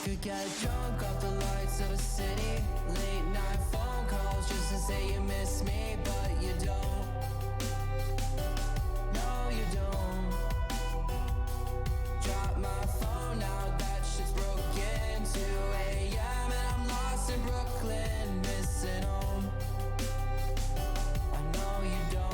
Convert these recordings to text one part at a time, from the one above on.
could get drunk off the lights of a city. Late night phone calls just to say you miss me, but you don't. No, you don't. Drop my phone now, that shit's broken. 2 a.m. and I'm lost in Brooklyn, missing home. I know you don't.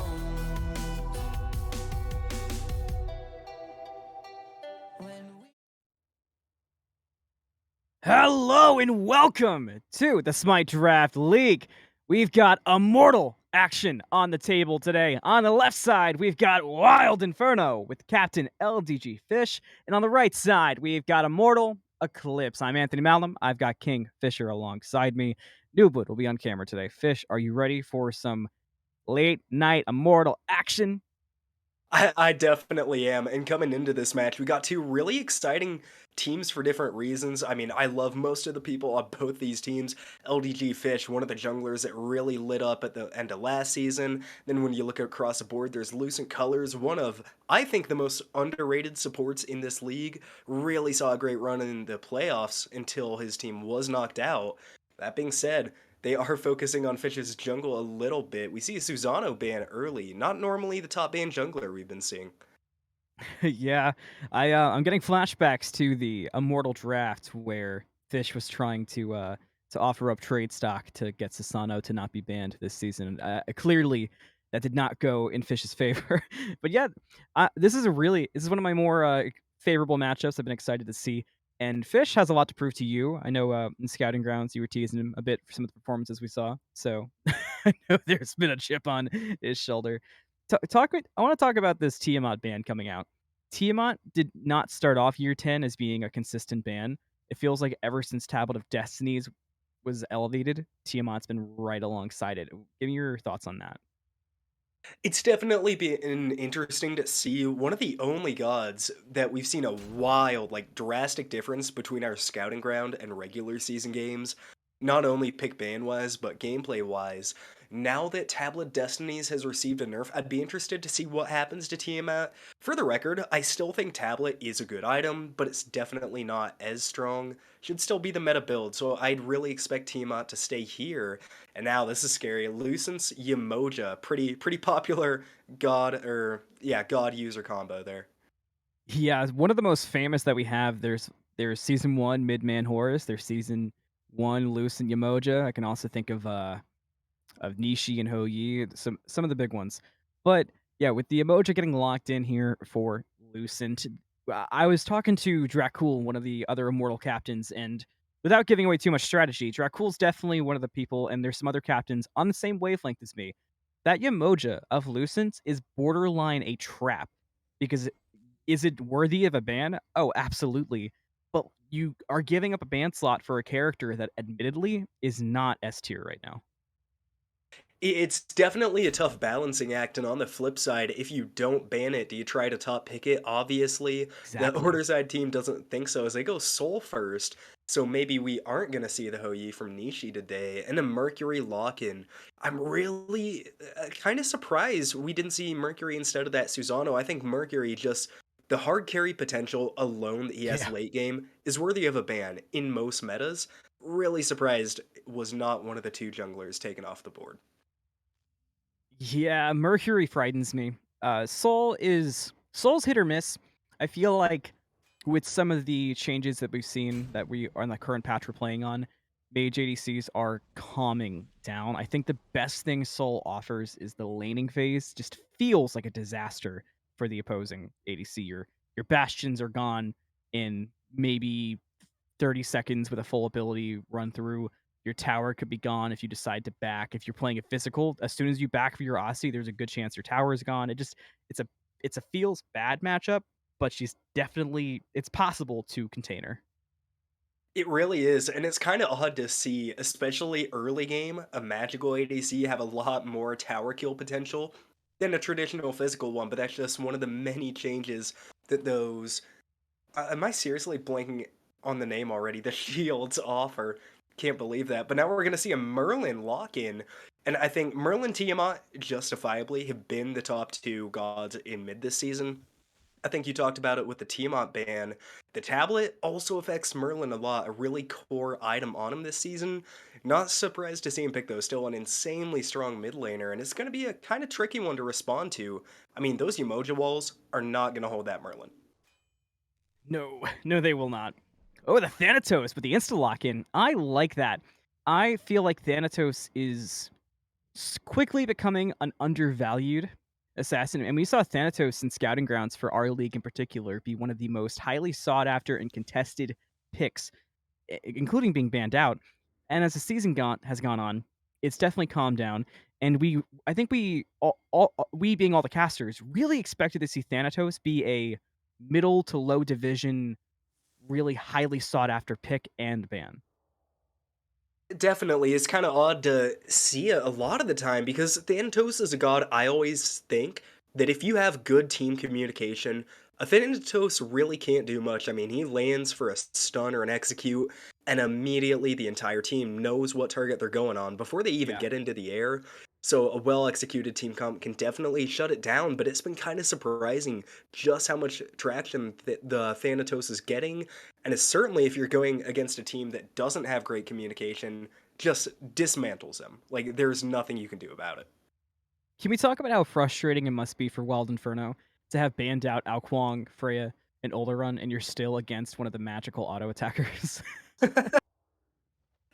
Hello and welcome to the Smite Draft League. We've got Immortal action on the table today. On the left side, we've got Wild Inferno with Captain LDGFish. And on the right side, we've got Immortal Eclipse. I'm Anthony Malum. I've got KingFsher alongside me. Nooblet will be on camera today. Fish, are you ready for some late night Immortal action? I definitely am. And coming into this match, we got two really exciting teams for different reasons. I mean, I love most of the people on both these teams. LDGFish, one of the junglers that really lit up at the end of last season. Then when you look across the board, there's LUCENTCOLORS, one of, I think, the most underrated supports in this league. Really saw a great run in the playoffs until his team was knocked out. That being said, they are focusing on Fish's jungle a little bit. We see Susano ban early, not normally the top ban jungler we've been seeing. Yeah, I'm getting flashbacks to the Immortal draft where Fish was trying to offer up trade stock to get Sasano to not be banned this season. Clearly, that did not go in Fish's favor. But yeah, this is one of my more favorable matchups. I've been excited to see. And Fish has a lot to prove to you. I know in scouting grounds you were teasing him a bit for some of the performances we saw. So I know there's been a chip on his shoulder. I want to talk about this Tiamat ban coming out. Tiamat did not start off year 10 as being a consistent ban. It feels like ever since Tablet of Destinies was elevated, Tiamat's been right alongside it. Give me your thoughts on that. It's definitely been interesting to see one of the only gods that we've seen a wild, like drastic difference between our scouting ground and regular season games. Not only pick ban wise, but gameplay wise. Now that Tablet Destinies has received a nerf, I'd be interested to see what happens to Tiamat. For the record, I still think Tablet is a good item, but it's definitely not as strong. Should still be the meta build, so I'd really expect Tiamat to stay here. And now this is scary. Lucent's Yemoja, pretty popular god user combo there. Yeah, one of the most famous that we have. There's season 1 Midman Horus. There's season 1 Lucent Yamoja. I can also think of Nishi and Ho Yi, some of the big ones. But yeah, with the emoji getting locked in here for Lucent, I was talking to Dracul, one of the other Immortal captains, and without giving away too much strategy, Dracul's definitely one of the people, and there's some other captains on the same wavelength as me. That Yamoja of Lucent is borderline a trap, because is it worthy of a ban? Oh, absolutely. But you are giving up a ban slot for a character that admittedly is not S tier right now. It's definitely a tough balancing act, and on the flip side, if you don't ban it, do you try to top pick it? Obviously, the Exactly. Order side team doesn't think so, as they go Soul first, so maybe we aren't going to see the Hou Yi from Nishi today, and a Mercury lock-in. I'm really kind of surprised we didn't see Mercury instead of that Susano. I think Mercury just, the hard carry potential alone that he has Yeah. late game is worthy of a ban in most metas. Really surprised was not one of the two junglers taken off the board. Yeah, Mercury frightens me. Soul's hit or miss. I feel like with some of the changes that we've seen that we are on the current patch we're playing on, mage ADCs are calming down. I think the best thing Soul offers is the laning phase. Just feels like a disaster for the opposing ADC. Your bastions are gone in maybe 30 seconds with a full ability run through. Your tower could be gone if you decide to back. If you're playing a physical, as soon as you back for your Aussie, there's a good chance your tower is gone. It's a it's a feels bad matchup, but it's possible to contain her. It really is, and it's kind of odd to see, especially early game, a magical ADC have a lot more tower kill potential than a traditional physical one, but that's just one of the many changes that those. Am I seriously blanking on the name already? The shields offer. Can't believe that. But now we're going to see a Merlin lock in. And I think Merlin Tiamat justifiably have been the top two gods in mid this season. I think you talked about it with the Tiamat ban. The tablet also affects Merlin a lot, a really core item on him this season. Not surprised to see him pick, though, still an insanely strong mid laner, and it's going to be a kind of tricky one to respond to. I mean, those Umoja walls are not going to hold that Merlin. No, no, they will not. Oh, the Thanatos with the insta lock in. I like that. I feel like Thanatos is quickly becoming an undervalued assassin, and we saw Thanatos in scouting grounds for our league in particular be one of the most highly sought after and contested picks, including being banned out. And as the season has gone on, it's definitely calmed down. And I think we being all the casters, really expected to see Thanatos be a middle to low division, really highly sought after pick and ban. Definitely, it's kind of odd to see it a lot of the time because Thanatos is a god. I always think that if you have good team communication, a Thanatos really can't do much. I mean, he lands for a stun or an execute, and immediately the entire team knows what target they're going on before they even Yeah. get into the air. So a well-executed team comp can definitely shut it down, but it's been kind of surprising just how much traction the Thanatos is getting, and it's certainly, if you're going against a team that doesn't have great communication, just dismantles them. Like, there's nothing you can do about it. Can we talk about how frustrating it must be for Wild Inferno to have banned out Ao Kuang, Freya, and Olderun, and you're still against one of the magical auto attackers?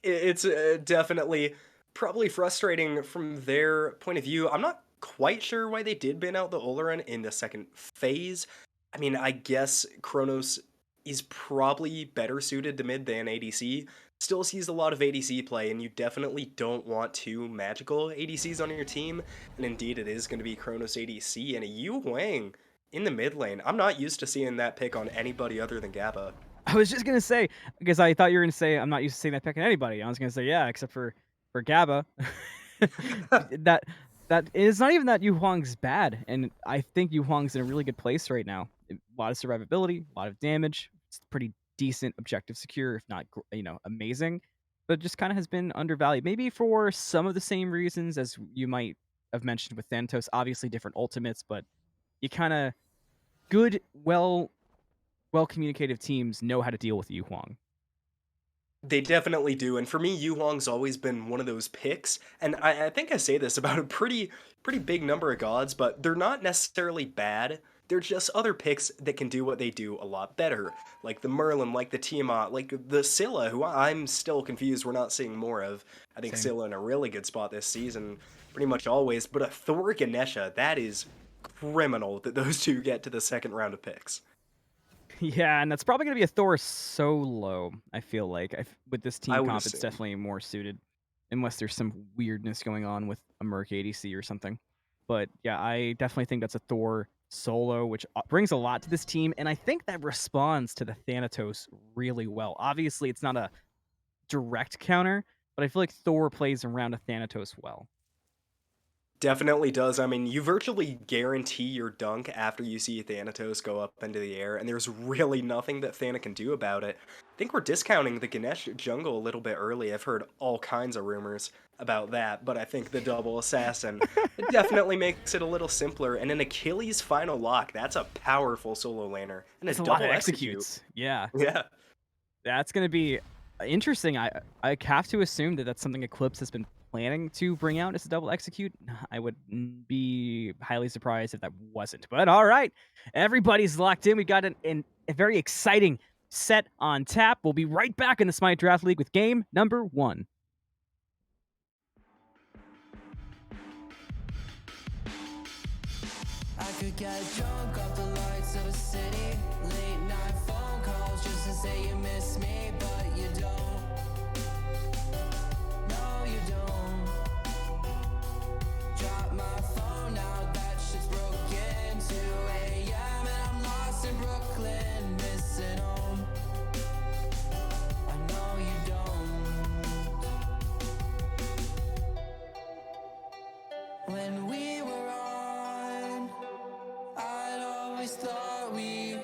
It's definitely probably frustrating from their point of view. I'm not quite sure why they did ban out the Oleron in the second phase. I mean, I guess Kronos is probably better suited to mid than ADC. Still sees a lot of ADC play, and you definitely don't want two magical ADCs on your team. And indeed, it is going to be Kronos ADC and a Yu Wang in the mid lane. I'm not used to seeing that pick on anybody other than Gabba. I was just gonna say, because I thought you were gonna say I'm not used to seeing that pick on anybody. I was gonna say yeah, except for Gabba. that that is not even that Yu Huang's bad, and I think Yu Huang's in a really good place right now. A lot of survivability, a lot of damage. It's pretty decent objective secure, if not amazing, but just kind of has been undervalued. Maybe for some of the same reasons as you might have mentioned with Thanatos. Obviously different ultimates, but you kind of good, well communicative teams know how to deal with Yu Huang. They definitely do, and for me, Yu Huang's always been one of those picks, and I think I say this about a pretty big number of gods, but they're not necessarily bad. They're just other picks that can do what they do a lot better, like the Merlin, like the Tiamat, like the Scylla, who I'm still confused we're not seeing more of. I think Same. Scylla in a really good spot this season, pretty much always, but a Thor Ganesha, that is criminal that those two get to the second round of picks. Yeah, and that's probably going to be a Thor solo, I feel like. With this I team would comp, it's assume. definitely more suited, unless there's some weirdness going on with a Merc ADC or something. But yeah, I definitely think that's a Thor solo, which brings a lot to this team, and I think that responds to the Thanatos really well. Obviously, it's not a direct counter, but I feel like Thor plays around a Thanatos well. Definitely does. I mean, you virtually guarantee your dunk after you see Thanatos go up into the air, and there's really nothing that Thana can do about it. I think we're discounting the Ganesh jungle a little bit early. I've heard all kinds of rumors about that, but I think the double assassin, it definitely makes it a little simpler. And an Achilles final lock, that's a powerful solo laner. And It's a a lot of double execute. executes. Yeah. Yeah. That's going to be interesting. I have to assume that that's something Eclipse has been planning to bring out as a double execute. I would be highly surprised if that wasn't. But all right, everybody's locked in. We got a very exciting set on tap. We'll be right back in the Smite Draft League with game number 1. I could get drunk off the lights of a city. Late night phone calls just to say you miss me, but you don't. No, you don't. Drop my phone now, that shit's broken. 2 a.m. and I'm lost in Brooklyn, missing home. I know you don't. When we were on, I'd always thought we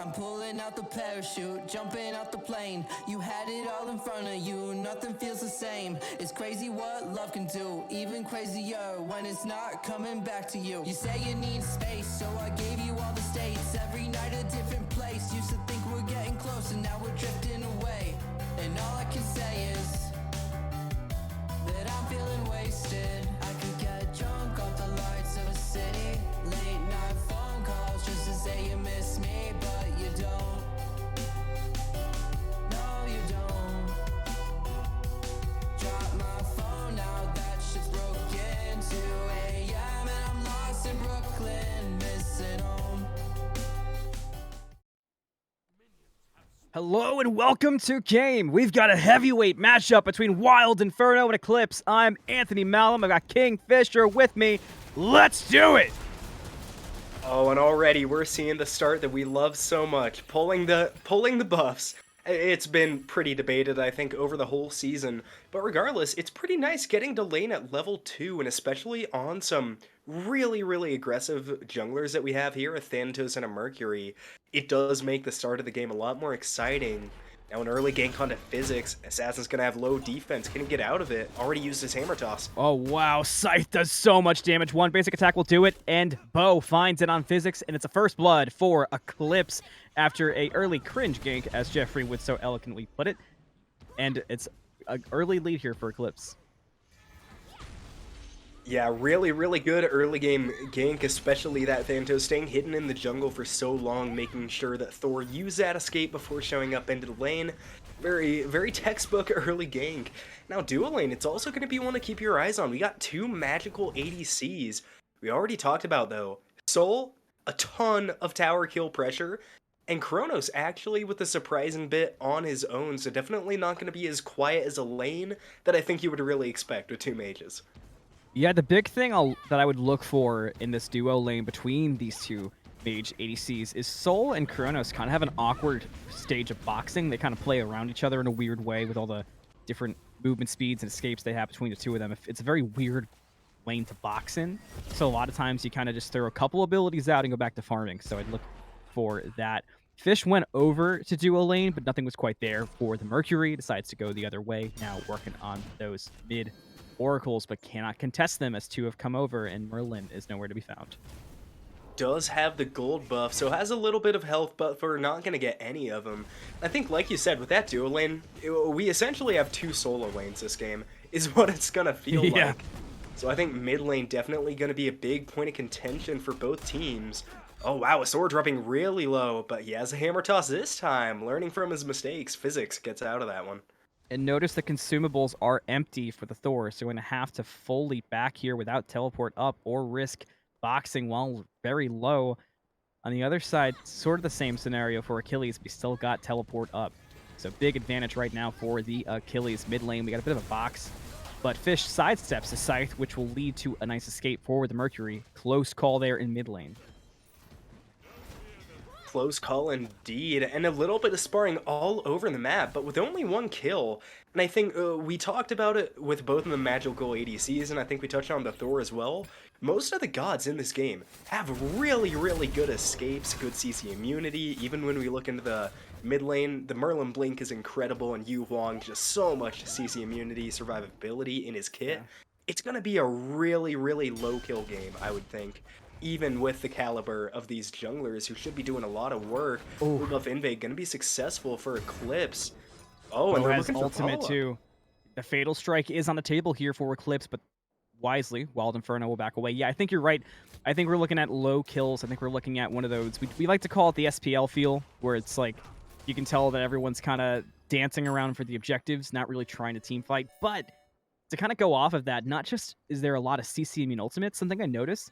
I'm pulling out the parachute, jumping out the plane. You had it all in front of you, nothing feels the same. It's crazy what love can do, even crazier when it's not coming back to you. You say you need space, so I gave you all the states. Every night a different place. Used to think we're getting close, and now we're drifting away. And all I can say is that I'm feeling wasted. I could get drunk off the lights of a city. Late night phone calls just to say you miss me, but you don't. No, you don't. Drop my phone now, that shit's broken. 2 a.m. and I'm lost in Brooklyn, missing home. Hello and welcome to Game. We've got a heavyweight matchup between Wild Inferno and Eclipse. I'm Anthony Malum. I got KingFsher with me. Let's do it! Oh, and already we're seeing the start that we love so much, pulling the buffs. It's been pretty debated, I think, over the whole season, but regardless, it's pretty nice getting to lane at level 2, and especially on some really aggressive junglers that we have here, a Thanatos and a Mercury. It does make the start of the game a lot more exciting. Now an early gank onto Physics, Assassin's gonna have low defense, can he get out of it? Already used his hammer toss. Oh wow, Scythe does so much damage. One basic attack will do it, and Beau finds it on Physics, and it's a first blood for Eclipse after a early cringe gank, as Jeffrey would so eloquently put it. And it's an early lead here for Eclipse. Yeah, really good early game gank, especially that Thanatos staying hidden in the jungle for so long, making sure that Thor used that escape before showing up into the lane. Very textbook early gank. Now dual lane, it's also going to be one to keep your eyes on. We got 2 magical ADCs. We already talked about, though, Soul, a ton of tower kill pressure, and Kronos actually with a surprising bit on his own, so definitely not going to be as quiet as a lane that I think you would really expect with 2 mages. Yeah, the big thing that I would look for in this duo lane between these 2 mage ADCs is Soul and Kronos kind of have an awkward stage of boxing. They kind of play around each other in a weird way with all the different movement speeds and escapes they have between the 2 of them. It's a very weird lane to box in, so a lot of times you kind of just throw a couple abilities out and go back to farming, so I'd look for that. Fish went over to duo lane, but nothing was quite there for the Mercury. Decides to go the other way, now working on those mid oracles, but cannot contest them as 2 have come over, and Merlin is nowhere to be found. Does have the gold buff, so has a little bit of health, but we're not going to get any of them. I think, like you said, with that duo lane, we essentially have 2 solo lanes this game, is what it's going to feel like. So I think mid lane definitely going to be a big point of contention for both teams. Oh wow, a sword dropping really low, but he has a hammer toss this time. Learning from his mistakes, Physics gets out of that one. And notice the consumables are empty for the Thor, so we're going to have to fully back here without teleport up or risk boxing while very low. On the other side, sort of the same scenario for Achilles. We still got teleport up. So big advantage right now for the Achilles mid lane. We got a bit of a box, but Fish sidesteps the Scythe, which will lead to a nice escape for the Mercury. Close call there in mid lane. Close call indeed, and a little bit of sparring all over the map, but with only 1 kill. And I think we talked about it with both of the magical ADCs, and I think we touched on the Thor as well. Most of the gods in this game have really good escapes, good CC immunity. Even when we look into the mid lane, the Merlin Blink is incredible, and Yu Huang just so much CC immunity, survivability in his kit. Yeah. It's going to be a really low kill game, I would think. Even with the caliber of these junglers who should be doing a lot of work, Buff Invade going to be successful for Eclipse. Oh, and they're looking for ultimate follow-up. too. The Fatal Strike is on the table here for Eclipse, but wisely, Wild Inferno will back away. Yeah, I think you're right. I think we're looking at low kills. I think we're looking at one of those, we like to call it the SPL feel, where it's like, you can tell that everyone's kind of dancing around for the objectives, not really trying to team fight. But to kind of go off of that, not just is there a lot of CC immune ultimates, something I noticed,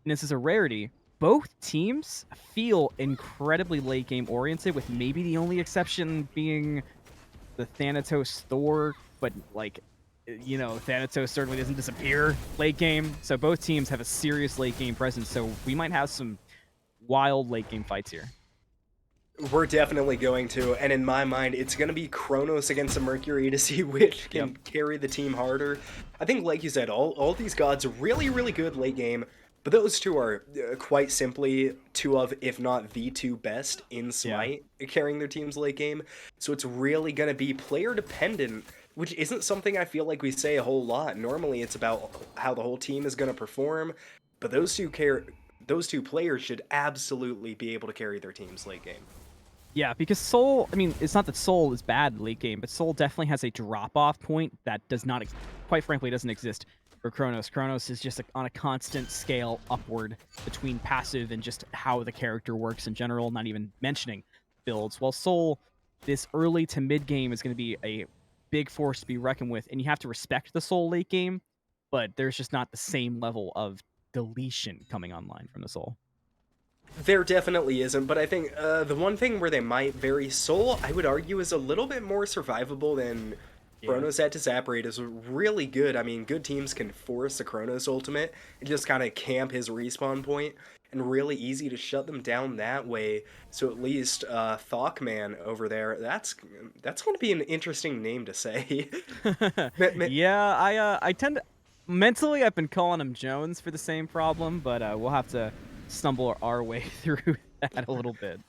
and this is a rarity, both teams feel incredibly late game oriented, with maybe the only exception being the Thanatos Thor, but like, you know, Thanatos certainly doesn't disappear late game. So both teams have a serious late game presence, so we might have some wild late game fights here. We're definitely going to, and in my mind, it's going to be Kronos against the Mercury to see which can carry the team harder. I think, like you said, all these gods are really good late game, But those two are quite simply two of, if not the two best in Yeah. Smite carrying their team's late game. So it's really going to be player dependent, which isn't something I feel like we say a whole lot. Normally it's about how the whole team is going to perform, but those two players should absolutely be able to carry their team's late game. Yeah, because Soul, I mean, it's not that Soul is bad late game, but Soul definitely has a drop-off point that does not, quite frankly, doesn't exist for Kronos. Kronos is just on a constant scale upward between passive and just how the character works in general, not even mentioning builds. While Soul, this early to mid game is going to be a big force to be reckoned with, and you have to respect the Soul late game, but there's just not the same level of deletion coming online from the Soul. There definitely isn't, but I think the one thing where they might vary Soul, I would argue, is a little bit more survivable than Chronos at Disaparate is really good. I mean, good teams can force a Chronos ultimate and just kind of camp his respawn point, and really easy to shut them down that way. So at least ThockMan over there, that's going to be an interesting name to say. Yeah, I tend to mentally I've been calling him Jones for the same problem, but we'll have to stumble our way through that a little bit.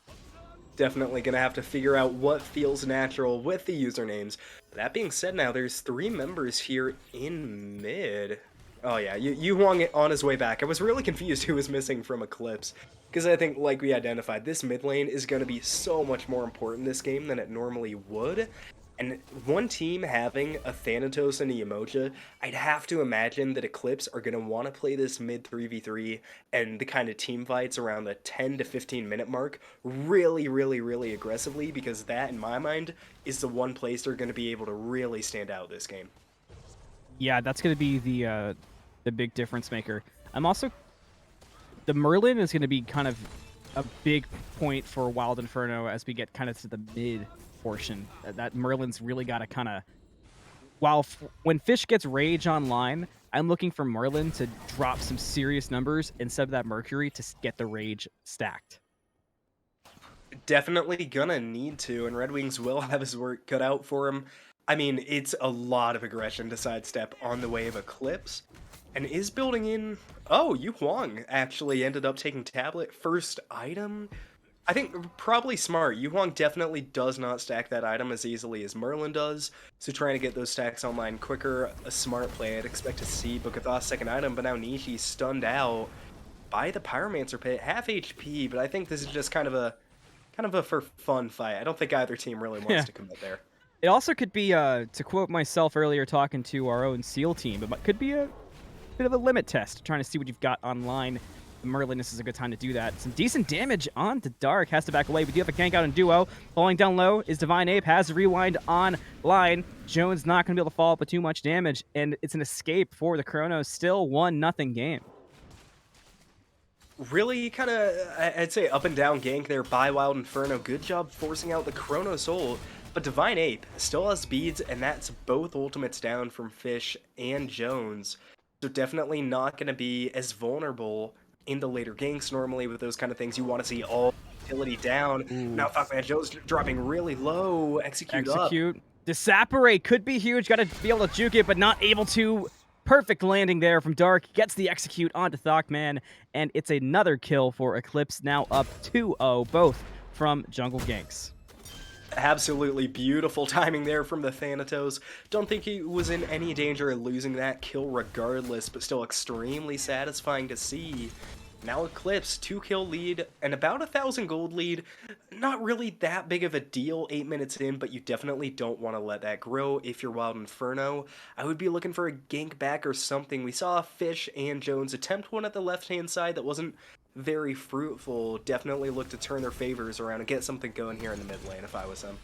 Definitely gonna have to figure out what feels natural with the usernames. That being said, now there's 3 members here in mid. Oh yeah, Yu Huang on his way back. I was really confused who was missing from Eclipse, because I think, like we identified, this mid lane is going to be so much more important this game than it normally would. And one team having a Thanatos and a Umoja, I'd have to imagine that Eclipse are going to want to play this mid 3v3 and the kind of team fights around the 10 to 15 minute mark really, really, really aggressively, because that, in my mind, is the one place they're going to be able to really stand out this game. Yeah, that's going to be the big difference maker. I'm also... The Merlin is going to be kind of a big point for Wild Inferno as we get kind of to the mid portion. That Merlin's really got to kind of... When Fish gets Rage online, I'm looking for Merlin to drop some serious numbers instead of that Mercury to get the Rage stacked. Definitely gonna need to, and Red Wings will have his work cut out for him. I mean, it's a lot of aggression to sidestep on the way of Eclipse, and is building in... Oh, Yu Huang actually ended up taking tablet first item. I think probably smart. Yu Huang definitely does not stack that item as easily as Merlin does, so trying to get those stacks online quicker, a smart play. I'd expect to see Book of Thoth's second item, but now Nishi's stunned out by the Pyromancer Pit, half HP, but I think this is just kind of a for fun fight. I don't think either team really wants to commit there. It also could be, to quote myself earlier talking to our own SEAL team, it could be a bit of a limit test, trying to see what you've got online. Merlin, this is a good time to do that. Some decent damage onto Dark. Has to back away. We do have a gank out in duo. Falling down low is TheDivineApe. Has a rewind online. Jones not going to be able to follow up with too much damage, and it's an escape for the Chronos. Still 1-0 game. Really kind of, I'd say, up and down gank there by Wild Inferno. Good job forcing out the Chronos ult. But TheDivineApe still has beads, and that's both ultimates down from Fish and Jones. So definitely not going to be as vulnerable in the later ganks normally with those kind of things. You want to see all utility down. Now ThockManJones dropping really low. Execute up. Disaparate could be huge. Got to be able to juke it, but not able to. Perfect landing there from Dark. Gets the execute onto ThockMan, and it's another kill for Eclipse, now up 2-0, both from jungle ganks. Absolutely beautiful timing there from the Thanatos. Don't think he was in any danger of losing that kill regardless, but still extremely satisfying to see. Now Eclipse, 2-kill lead, and about 1,000 gold lead. Not really that big of a deal 8 minutes in, but you definitely don't want to let that grow if you're Wild Inferno. I would be looking for a gank back or something. We saw Fish and Jones attempt one at the left-hand side that wasn't very fruitful. Definitely look to turn their favors around and get something going here in the mid lane if I was them.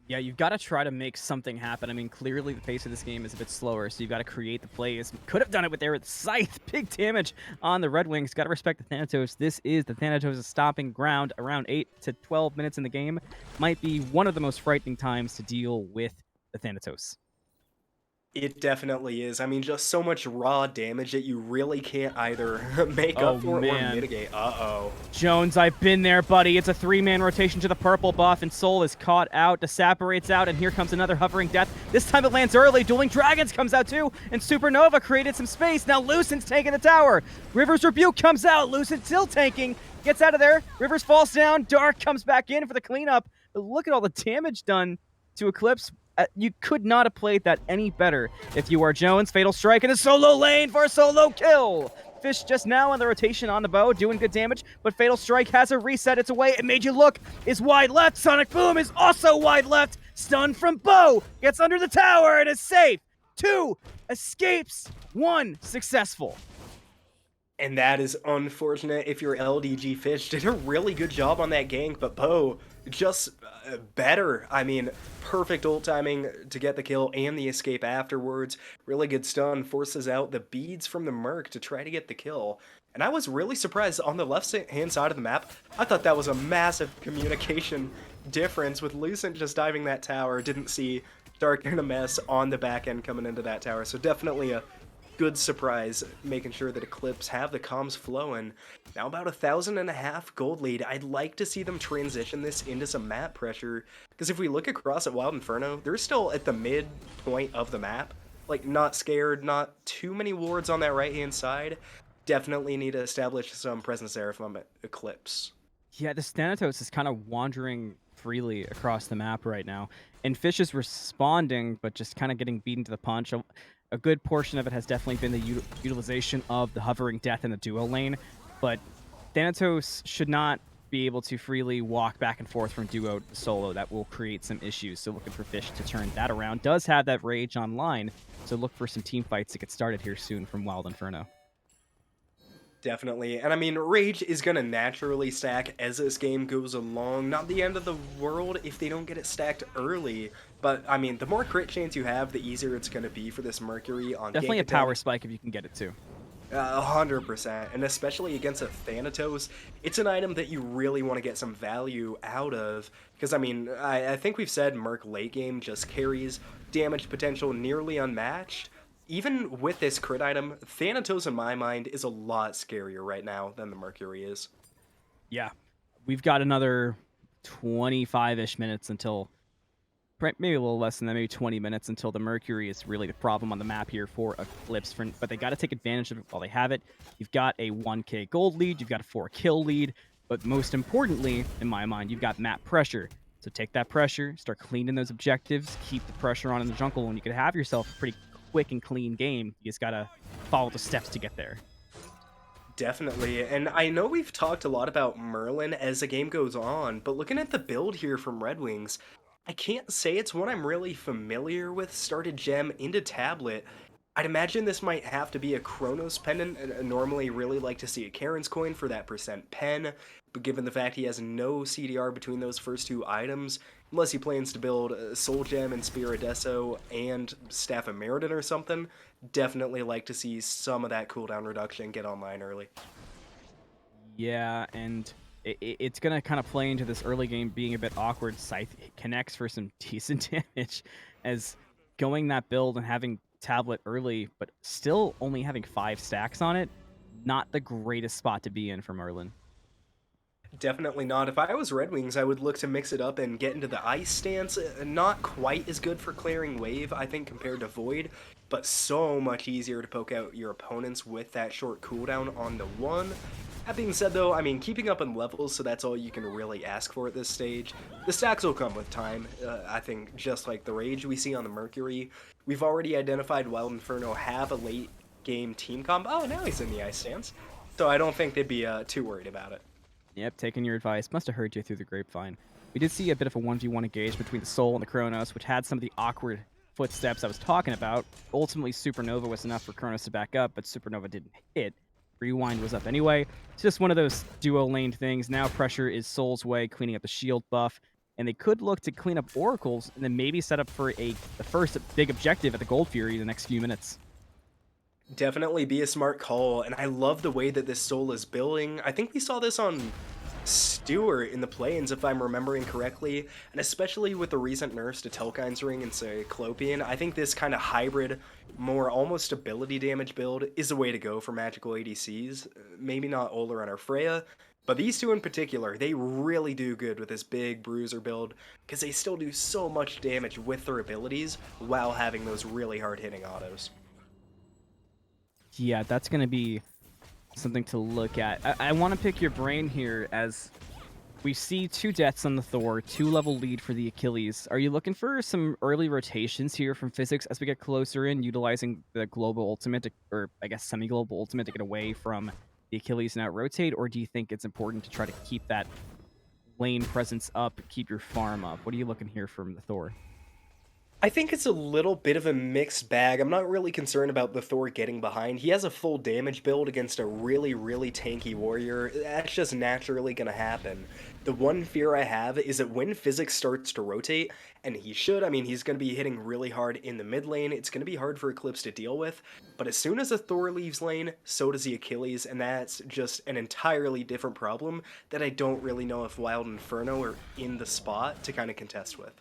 Yeah, you've got to try to make something happen. I mean, clearly the pace of this game is a bit slower, so you've got to create the plays. Could have done it with there with Scythe. Big damage on the Red Wings. Got to respect the Thanatos. This is the Thanatos' stomping ground. Around 8 to 12 minutes in the game might be one of the most frightening times to deal with the Thanatos. It definitely is. I mean, just so much raw damage that you really can't either make Oh, up for or man. mitigate. Uh-oh. Jones, I've been there, buddy. It's a 3-man rotation to the purple buff, and Soul is caught out, disapparates out, and here comes another hovering death. This time it lands early. Dueling Dragons comes out too, and Supernova created some space. Now Lucent's taking the tower. Rivers Rebuke comes out. Lucent still tanking. Gets out of there. Rivers falls down. Dark comes back in for the cleanup. But look at all the damage done to Eclipse. You could not have played that any better if you are Jones. Fatal Strike in the solo lane for a solo kill. Fish just now on the rotation on the Beau, doing good damage, but Fatal Strike has a reset. It's away. It made you look. Is wide left. Sonic Boom is also wide left. Stun from Beau. Gets under the tower and is safe. 2 escapes. 1 successful. And that is unfortunate if your LDGFish did a really good job on that gank, but Beau just better. I mean, perfect ult timing to get the kill and the escape afterwards. Really good stun, forces out the beads from the Merc to try to get the kill. And I was really surprised on the left-hand side of the map. I thought that was a massive communication difference with Lucent just diving that tower. Didn't see Darknms on the back end coming into that tower. So definitely a good surprise, making sure that Eclipse have the comms flowing. Now about 1,500 gold lead. I'd like to see them transition this into some map pressure, because if we look across at Wild Inferno, they're still at the midpoint of the map. Like, not scared, not too many wards on that right-hand side. Definitely need to establish some presence there from Eclipse. Yeah, this Thanatos is kind of wandering freely across the map right now. And Fish is responding, but just kind of getting beaten to the punch. A good portion of it has definitely been the utilization of the hovering death in the duo lane, but Thanatos should not be able to freely walk back and forth from duo to solo. That will create some issues, so looking for Fish to turn that around. Does have that Rage online, so look for some team fights to get started here soon from Wild Inferno. Definitely. And I mean, Rage is going to naturally stack as this game goes along. Not the end of the world if they don't get it stacked early. But, I mean, the more crit chance you have, the easier it's going to be for this Mercury on Definitely a power spike if you can get it too. 100%. And especially against a Thanatos, it's an item that you really want to get some value out of. Because, I mean, I think we've said Merc late game just carries damage potential nearly unmatched. Even with this crit item, Thanatos in my mind is a lot scarier right now than the Mercury is. Yeah, we've got another 25-ish minutes until, maybe a little less than that, maybe 20 minutes until the Mercury is really the problem on the map here for Eclipse. But they got to take advantage of it while they have it. You've got a 1k gold lead, you've got a 4 kill lead, but most importantly, in my mind, you've got map pressure. So take that pressure, start cleaning those objectives, keep the pressure on in the jungle, and you could have yourself a pretty quick and clean game. You just gotta follow the steps to get there. Definitely, and I know we've talked a lot about Merlin as the game goes on, but looking at the build here from Red Wings, I can't say it's one I'm really familiar with. Started gem into tablet. I'd imagine this might have to be a Chronos pendant. I normally really like to see a Karen's coin for that percent pen, but given the fact he has no CDR between those first two items, unless he plans to build Soul Gem and Spear Odesso and Staff of Meriden or something, definitely like to see some of that cooldown reduction get online early. Yeah, and it's going to kind of play into this early game being a bit awkward. Scythe connects for some decent damage, as going that build and having tablet early, but still only having 5 stacks on it, not the greatest spot to be in for Merlin. Definitely not. If I was Red Wings, I would look to mix it up and get into the ice stance. Not quite as good for clearing wave, I think, compared to Void, but so much easier to poke out your opponents with that short cooldown on the 1. That being said, though, I mean, keeping up in levels, so that's all you can really ask for at this stage. The stacks will come with time. I think just like the Rage we see on the Mercury, we've already identified Wild Inferno have a late game team comp. Oh, now he's in the ice stance. So I don't think they'd be too worried about it. Yep, taking your advice. Must have heard you through the grapevine. We did see a bit of a 1v1 engage between the Soul and the Chronos, which had some of the awkward footsteps I was talking about. Ultimately, Supernova was enough for Chronos to back up, but Supernova didn't hit. Rewind was up anyway. It's just one of those duo lane things. Now pressure is Soul's way, cleaning up the shield buff, and they could look to clean up Oracles and then maybe set up for the first big objective at the Gold Fury in the next few minutes. Definitely be a smart call, and I love the way that this Soul is building. I think we saw this on Stewart in the plains, if I'm remembering correctly, and especially with the recent nerfs to Telkine's Ring and Cyclopean, I think this kind of hybrid, more almost ability damage build is the way to go for magical ADCs. Maybe not Oleron or Freya, but these two in particular, they really do good with this big bruiser build, because they still do so much damage with their abilities while having those really hard-hitting autos. Yeah, that's going to be something to look at. I want to pick your brain here as we see 2 deaths on the Thor, 2-level lead for the Achilles. Are you looking for some early rotations here from Physics as we get closer in, utilizing the global ultimate, or I guess semi-global ultimate to get away from the Achilles and out-rotate? Or do you think it's important to try to keep that lane presence up, keep your farm up? What are you looking here from the Thor? I think it's a little bit of a mixed bag. I'm not really concerned about the Thor getting behind. He has a full damage build against a really, really tanky warrior. That's just naturally going to happen. The one fear I have is that when Physics starts to rotate, and he should, I mean, he's going to be hitting really hard in the mid lane. It's going to be hard for Eclipse to deal with. But as soon as a Thor leaves lane, so does the Achilles, and that's just an entirely different problem that I don't really know if Wild Inferno are in the spot to kind of contest with.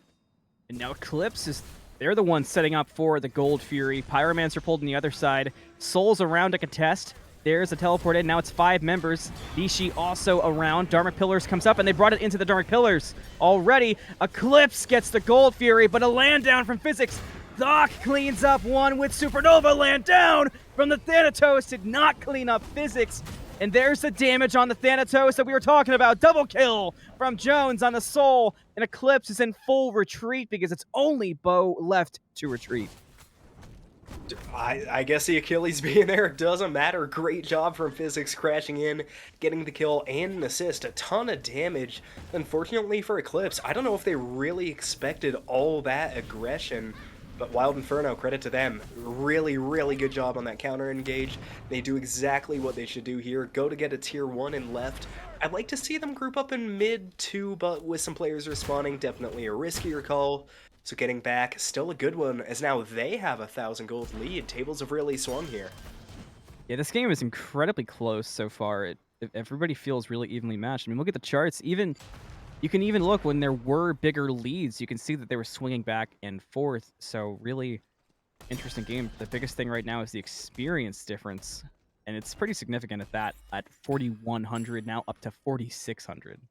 And now Eclipse is... They're the ones setting up for the Gold Fury. Pyromancer pulled on the other side. Soul's around to contest. There's a teleport in. Now it's 5 members. Nishi also around. Dharmic Pillars comes up, and they brought it into the Dharmic Pillars. Already, Eclipse gets the Gold Fury, but a land down from Physics. Thock cleans up one with Supernova. Land down from the Thanatos. Did not clean up Physics. And there's the damage on the Thanatos that we were talking about. Double kill from Jones on the Soul. And Eclipse is in full retreat because it's only Beau left to retreat. I guess the Achilles being there doesn't matter. Great job from Physics crashing in, getting the kill and an assist. A ton of damage. Unfortunately for Eclipse, I don't know if they really expected all that aggression. But Wild Inferno, credit to them. Really, really good job on that counter engage. They do exactly what they should do here. Go to get a tier 1 and left. I'd like to see them group up in mid too, but with some players responding, definitely a riskier call. So getting back, still a good one, as now they have a 1,000 gold lead. Tables have really swung here. Yeah, this game is incredibly close so far. Everybody feels really evenly matched. I mean, look at the charts. You can even look when there were bigger leads, you can see that they were swinging back and forth. So really interesting game. The biggest thing right now is the experience difference. And it's pretty significant at that, at 4,100, now up to 4,600.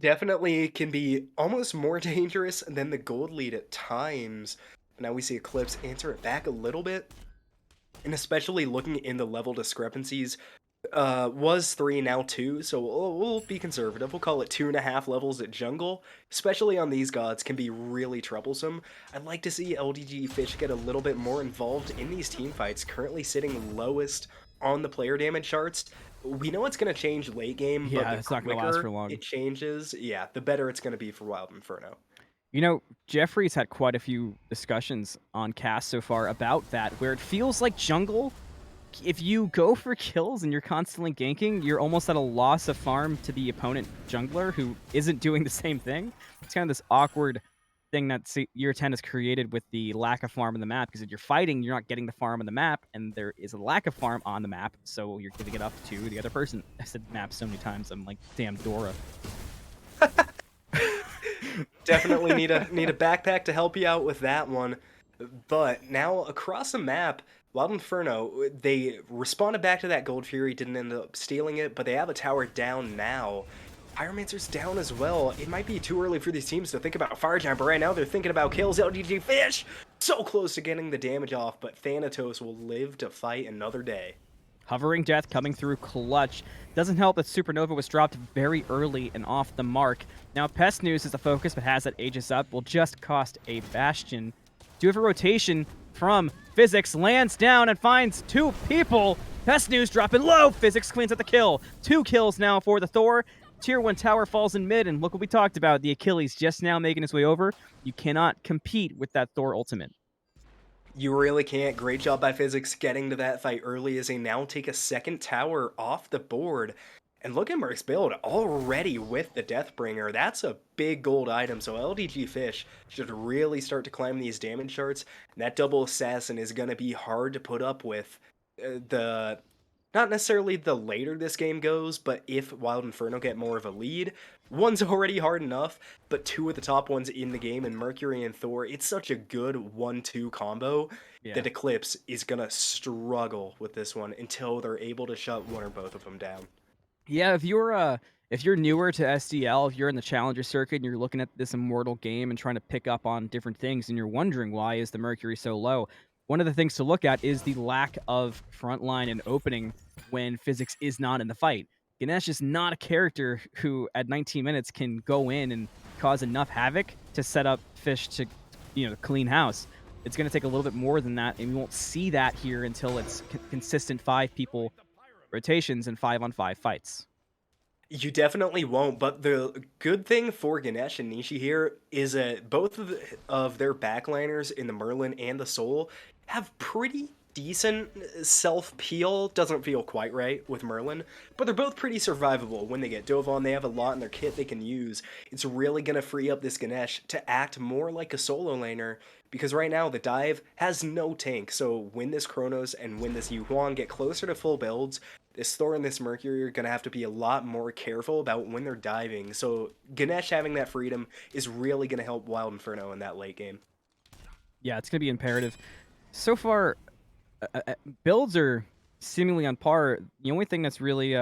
Definitely can be almost more dangerous than the gold lead at times. Now we see Eclipse answer it back a little bit. And especially looking in the level discrepancies, was 3, now 2, so we'll be conservative. We'll call it 2.5 levels at jungle, especially on these gods, can be really troublesome. I'd like to see LDGFish get a little bit more involved in these team fights, currently sitting lowest on the player damage charts. We know it's going to change late game, Yeah, but it's the not going to last quicker for long. it changes, yeah, the better it's going to be for Wild Inferno. You know, Jeffrey's had quite a few discussions on cast so far about that, where it feels like jungle, if you go for kills and you're constantly ganking, you're almost at a loss of farm to the opponent jungler who isn't doing the same thing. It's kind of this awkward thing that Year 10 has created with the lack of farm on the map, because if you're fighting, you're not getting the farm on the map, and there is a lack of farm on the map, so you're giving it up to the other person. I said map so many times, I'm like, damn Dora. Definitely need a backpack to help you out with that one. But now across the map, Wild Inferno, they responded back to that Gold Fury, didn't end up stealing it, but they have a tower down now. Pyromancer's down as well. It might be too early for these teams to think about Fire Giant, but right now they're thinking about kills. LDGFish, so close to getting the damage off, but Thanatos will live to fight another day. Hovering Death coming through clutch. Doesn't help that Supernova was dropped very early and off the mark. Now Pest News is the focus, but has that Aegis up. Will just cost a Bastion. Do have a rotation from Physics. Lands down and finds 2 people. Pest News dropping low. Physics cleans up the kill. 2 kills now for the Thor. Tier 1 tower falls in mid, and look what we talked about. The Achilles just now making his way over. You cannot compete with that Thor ultimate. You really can't. Great job by Physics getting to that fight early as they now take a second tower off the board. And look at Merc's build already with the Deathbringer. That's a big gold item, so LDGFish should really start to climb these damage charts. And that double assassin is going to be hard to put up with. The not necessarily the later this game goes, but if Wild Inferno get more of a lead, one's already hard enough, but two of the top ones in the game, and Mercury and Thor, it's such a good 1-2 combo Yeah. that Eclipse is gonna struggle with this one until they're able to shut one or both of them down. Yeah, if you're newer to SDL, if you're in the challenger circuit and you're looking at this Immortal game and trying to pick up on different things and you're wondering why is the Mercury so low, one of the things to look at is the lack of frontline and opening when Physics is not in the fight. Ganesh is not a character who at 19 minutes can go in and cause enough havoc to set up Fish to, clean house. It's going to take a little bit more than that, and we won't see that here until it's consistent 5 people rotations and 5-on-5 fights. You definitely won't, but the good thing for Ganesh and Nishi here is that both of their backliners in the Merlin and the Soul have pretty decent self-peel. Doesn't feel quite right with Merlin, but they're both pretty survivable. When they get dove on, they have a lot in their kit they can use. It's really going to free up this Ganesh to act more like a solo laner, because right now the dive has no tank, so when this Chronos and when this Yuhuan get closer to full builds, this Thor and this Mercury are going to have to be a lot more careful about when they're diving, so Ganesh having that freedom is really going to help Wild Inferno in that late game. Yeah, it's going to be imperative. So far, builds are seemingly on par. The only thing that's really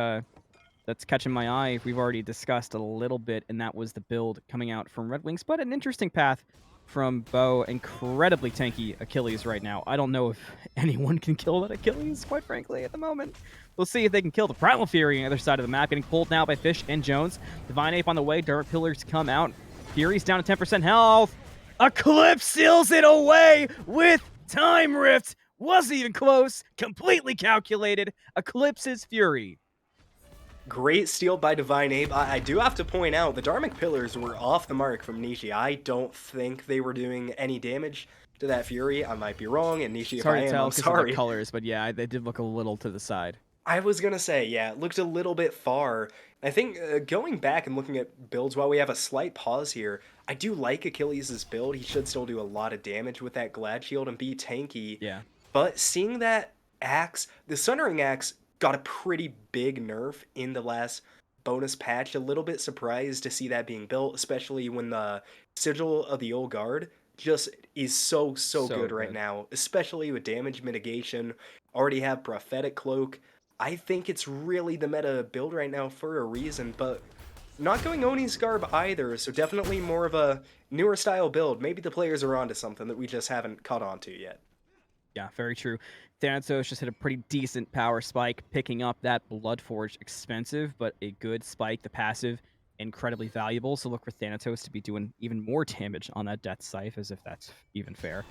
that's catching my eye, we've already discussed a little bit, and that was the build coming out from Red Wings, but an interesting path from Beau. Incredibly tanky Achilles right now. I don't know if anyone can kill that Achilles, quite frankly, at the moment. We'll see if they can kill the Primal Fury on the other side of the map, getting pulled now by Fish and Jones. DivineApe on the way, Dark Pillars come out. Fury's down to 10% health. Eclipse seals it away with Time Rift. Wasn't even close. Completely calculated. Eclipse's Fury. Great steal by DivineApe. I do have to point out, the Dharmic Pillars were off the mark from Nishi. I don't think they were doing any damage to that Fury. I might be wrong, and Nishi, if I am, I'm sorry. Of the colors, but yeah, they did look a little to the side. I was gonna say, yeah, it looked a little bit far. I think going back and looking at builds while we have a slight pause here, I do like Achilles' build. He should still do a lot of damage with that Glad Shield and be tanky. Yeah. But seeing that axe, the Sundering Axe got a pretty big nerf in the last bonus patch. A little bit surprised to see that being built, especially when the Sigil of the Old Guard just is so good right now, especially with damage mitigation. Already have Prophetic Cloak. I think it's really the meta build right now for a reason, but not going Oni's Garb either, so definitely more of a newer style build. Maybe the players are onto something that we just haven't caught on to yet. Yeah, very true. Thanatos just hit a pretty decent power spike, picking up that Bloodforge expensive, but a good spike. The passive, incredibly valuable, so look for Thanatos to be doing even more damage on that Death Scythe, as if that's even fair.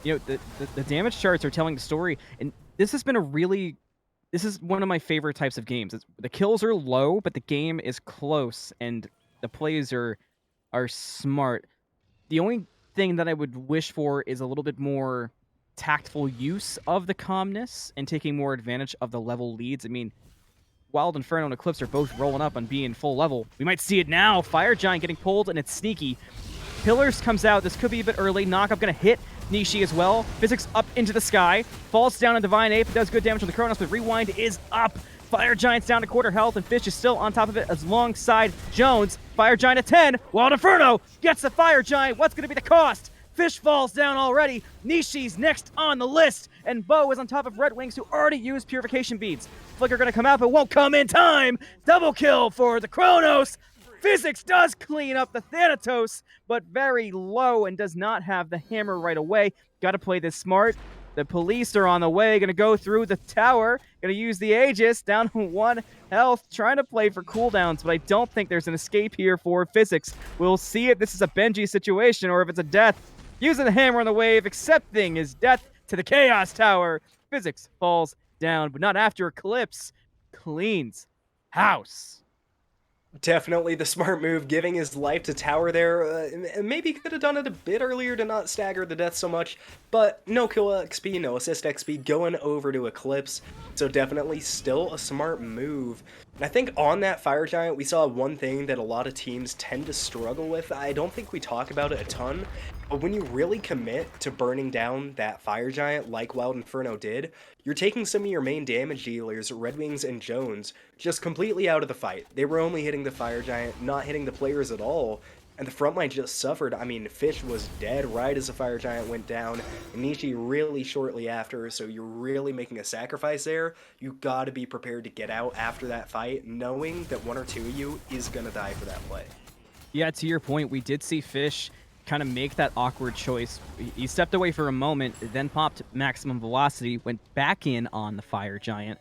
You know, the damage charts are telling the story, and this has been this is one of my favorite types of games. The kills are low, but the game is close, and the plays are smart. The only thing that I would wish for is a little bit more tactful use of the calmness and taking more advantage of the level leads. I mean, Wild Inferno and Eclipse are both rolling up on being full level. We might see it now. Fire Giant getting pulled, and it's sneaky. Pillars comes out. This could be a bit early. Knockup going to hit Nishi as well. Physics up into the sky. Falls down on DivineApe. Does good damage on the Chronos, but Rewind is up. Fire Giant's down to quarter health, and Fish is still on top of it alongside Jones. Fire Giant at 10. Wild Inferno gets the Fire Giant. What's going to be the cost? Fish falls down already. Nishi's next on the list. And Beau is on top of Red Wings, who already used Purification Beads. Flicker going to come out, but won't come in time. Double kill for the Chronos. Physics does clean up the Thanatos, but very low and does not have the hammer right away. Got to play this smart. The police are on the way. Going to go through the tower. Going to use the Aegis. Down to 1 health. Trying to play for cooldowns, but I don't think there's an escape here for Physics. We'll see if this is a Benji situation or if it's a death. Using the hammer on the wave, accepting his death to the Chaos Tower. Physics falls down, but not after Eclipse cleans house. Definitely the smart move, giving his life to tower there. Maybe could have done it a bit earlier to not stagger the death so much, but no kill XP, no assist XP going over to Eclipse, so definitely still a smart move. And I think on that Fire Giant, we saw one thing that a lot of teams tend to struggle with. I don't think we talk about it a ton. But when you really commit to burning down that Fire Giant like Wild Inferno did, you're taking some of your main damage dealers, REDWINGS and Jones, just completely out of the fight. They were only hitting the Fire Giant, not hitting the players at all, and the front line just suffered. I mean, Fish was dead right as the Fire Giant went down, and Nishi really shortly after, so you're really making a sacrifice there. You gotta be prepared to get out after that fight, knowing that one or two of you is gonna die for that play. Yeah, to your point, we did see Fish kind of make that awkward choice. He stepped away for a moment, then popped maximum velocity, went back in on the Fire Giant,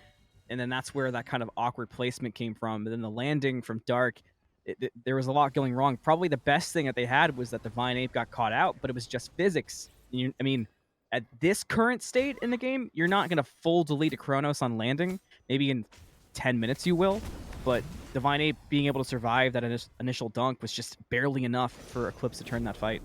and then that's where that kind of awkward placement came from. But then the landing from Dark, there was a lot going wrong. Probably the best thing that they had was that the TheDivineApe got caught out, but it was just physics. I mean, at this current state in the game, you're not going to full delete a Chronos on landing. Maybe in 10 minutes you will, but TheDivineApe being able to survive that initial dunk was just barely enough for Eclipse to turn that fight.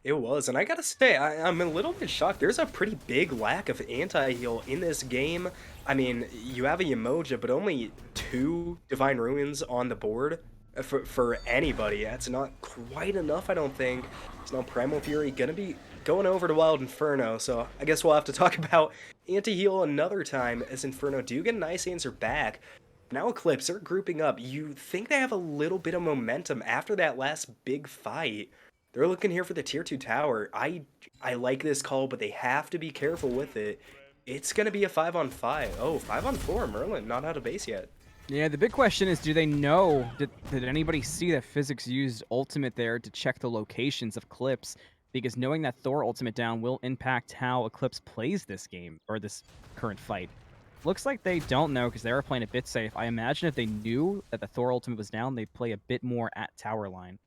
It was, and I gotta say, I'm a little bit shocked. There's a pretty big lack of anti-heal in this game. I mean, you have a Yamoja, but only 2 Divine Ruins on the board for anybody. That's not quite enough, I don't think. So now Primal Fury gonna be going over to Wild Inferno, so I guess we'll have to talk about anti-heal another time, as Inferno do get a nice answer back. Now Eclipse are grouping up. You think they have a little bit of momentum after that last big fight. They're looking here for the tier 2 tower. I like this call, but they have to be careful with it. It's going to be a 5-on-5. Oh, 5-on-4. Merlin not out of base yet. Yeah, the big question is, do they know, did anybody see that Physics used ultimate there to check the locations of Eclipse? Because knowing that Thor ultimate down will impact how Eclipse plays this game, or this current fight. Looks like they don't know because they are playing a bit safe. I imagine if they knew that the Thor ultimate was down, they'd play a bit more at tower line.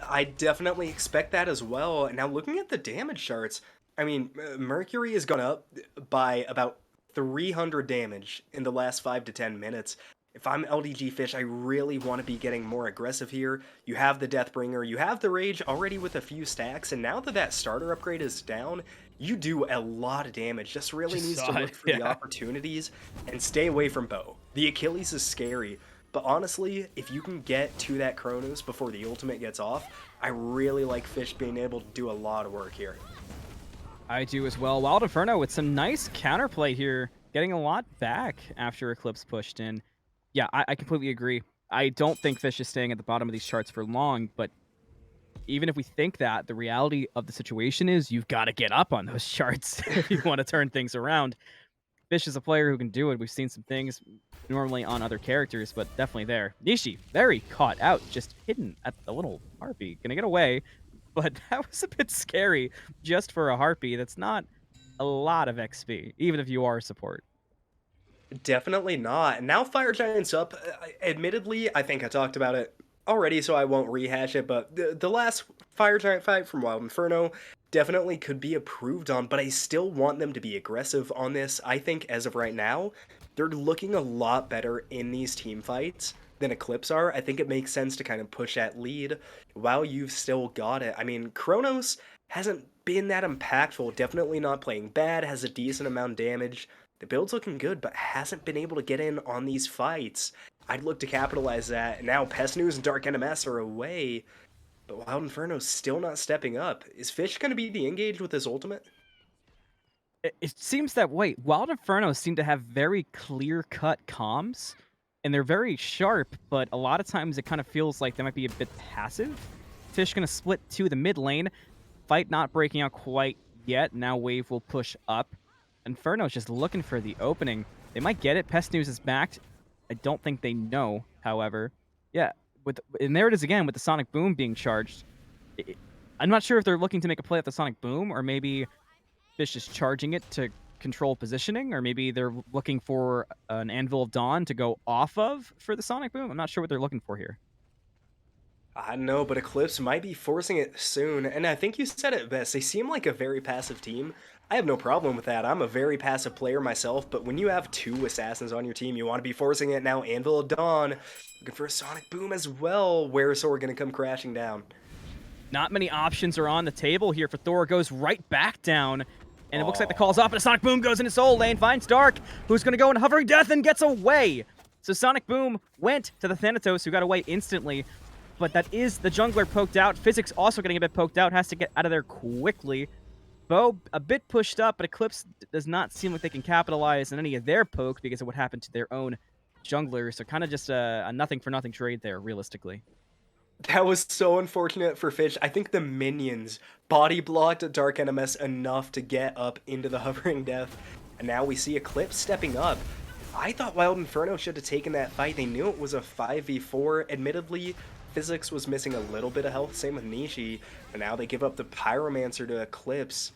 I definitely expect that as well. Now, looking at the damage charts, I mean, Mercury has gone up by about 300 damage in the last 5 to 10 minutes. If I'm LDGFish, I really want to be getting more aggressive here. You have the Deathbringer, you have the Rage already with a few stacks, and now that that starter upgrade is down, you do a lot of damage. Just really needs to look for the opportunities and stay away from Beau. The Achilles is scary, but honestly, if you can get to that Chronos before the ultimate gets off, I really like Fish being able to do a lot of work here. I do as well. Wild Inferno with some nice counterplay here, getting a lot back after Eclipse pushed in. Yeah, I completely agree. I don't think Fish is staying at the bottom of these charts for long, but even if we think that, the reality of the situation is you've got to get up on those charts if you want to turn things around. Fish is a player who can do it. We've seen some things normally on other characters, but definitely there. Nishi, very caught out, just hidden at the little harpy. Gonna get away, but that was a bit scary just for a harpy. That's not a lot of XP, even if you are support. Definitely not. Now Fire Giant's up. Admittedly, I think I talked about it already, so I won't rehash it, but the last Fire Giant fight from Wild Inferno definitely could be improved on, but I still want them to be aggressive on this. I think as of right now, they're looking a lot better in these team fights than Eclipse are. I think it makes sense to kind of push that lead while you've still got it. I mean, Chronos hasn't been that impactful, definitely not playing bad, has a decent amount of damage. The build's looking good, but hasn't been able to get in on these fights. I'd look to capitalize that. Now Pest News and Darknms are away, but Wild Inferno's still not stepping up. Is Fish going to be the engage with his ultimate? It seems that way. Wild Inferno seem to have very clear-cut comms, and they're very sharp, but a lot of times it kind of feels like they might be a bit passive. Fish going to split to the mid lane. Fight not breaking out quite yet. Now Wave will push up. Inferno's just looking for the opening. They might get it. Pest News is backed. I don't think they know, however. Yeah, and there it is again with the Sonic Boom being charged. I'm not sure if they're looking to make a play at the Sonic Boom, or maybe Fish is charging it to control positioning, or maybe they're looking for an Anvil of Dawn to go off of for the Sonic Boom. I'm not sure what they're looking for here. I don't know, but Eclipse might be forcing it soon, and I think you said it best. They seem like a very passive team. I have no problem with that. I'm a very passive player myself, but when you have 2 assassins on your team, you want to be forcing it now. Anvil of Dawn, looking for a Sonic Boom as well. Where's Thor going to come crashing down? Not many options are on the table here for Thor. Goes right back down, and it looks like the call's off, and a Sonic Boom goes into soul lane, finds Dark, who's going to go in Hovering Death and gets away. So Sonic Boom went to the Thanatos, who got away instantly. but that is the jungler poked out. Physics also getting a bit poked out, has to get out of there quickly. Beau a bit pushed up, but Eclipse does not seem like they can capitalize on any of their poke because of what happened to their own jungler. So kind of just a nothing for nothing trade there, realistically. That was so unfortunate for Fish. I think the minions body blocked Darknms enough to get up into the hovering death. And now we see Eclipse stepping up. I thought Wild Inferno should have taken that fight. They knew it was a 5v4. Admittedly, Physics was missing a little bit of health, same with Nishi. And now they give up the Pyromancer to Eclipse.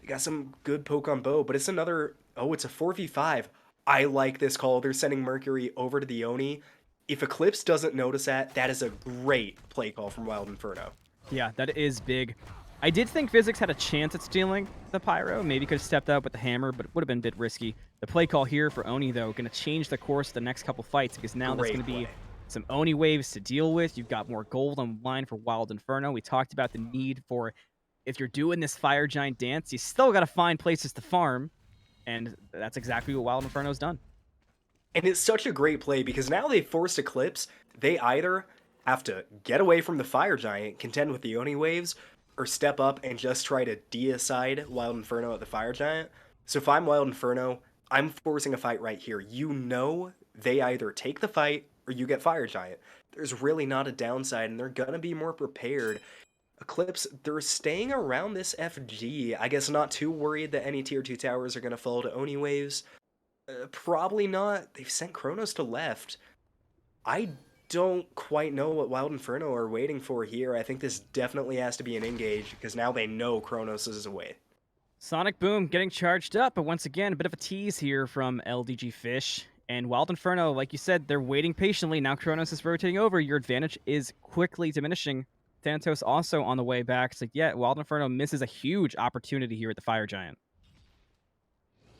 They got some good poke on Beau, but it's another... Oh, it's a 4v5. I like this call. They're sending Mercury over to the Oni. If Eclipse doesn't notice that, that is a great play call from Wild Inferno. Yeah, that is big. I did think Physics had a chance at stealing the Pyro. Maybe could have stepped up with the hammer, but it would have been a bit risky. The play call here for Oni, though, going to change the course of the next couple fights because now there's going to be some Oni waves to deal with. You've got more gold on the line for Wild Inferno. We talked about the need for, if you're doing this Fire Giant dance, you still got to find places to farm, and that's exactly what Wild Inferno's done. And it's such a great play because now they've forced Eclipse. They either have to get away from the Fire Giant, contend with the Oni waves, or step up and just try to deicide Wild Inferno at the Fire Giant. So if I'm Wild Inferno, I'm forcing a fight right here. You know they either take the fight or you get Fire Giant. There's really not a downside, and they're going to be more prepared. Eclipse, they're staying around this FG. I guess not too worried that any tier 2 towers are going to fall to Oni waves. Probably not. They've sent Chronos to left. I don't quite know what Wild Inferno are waiting for here. I think this definitely has to be an engage because now they know Chronos is away. Sonic Boom getting charged up, but once again, a bit of a tease here from LDGFish. And Wild Inferno, like you said, they're waiting patiently. Now Chronos is rotating over. Your advantage is quickly diminishing. Thanatos also on the way back. So yeah, Wild Inferno misses a huge opportunity here at the Fire Giant.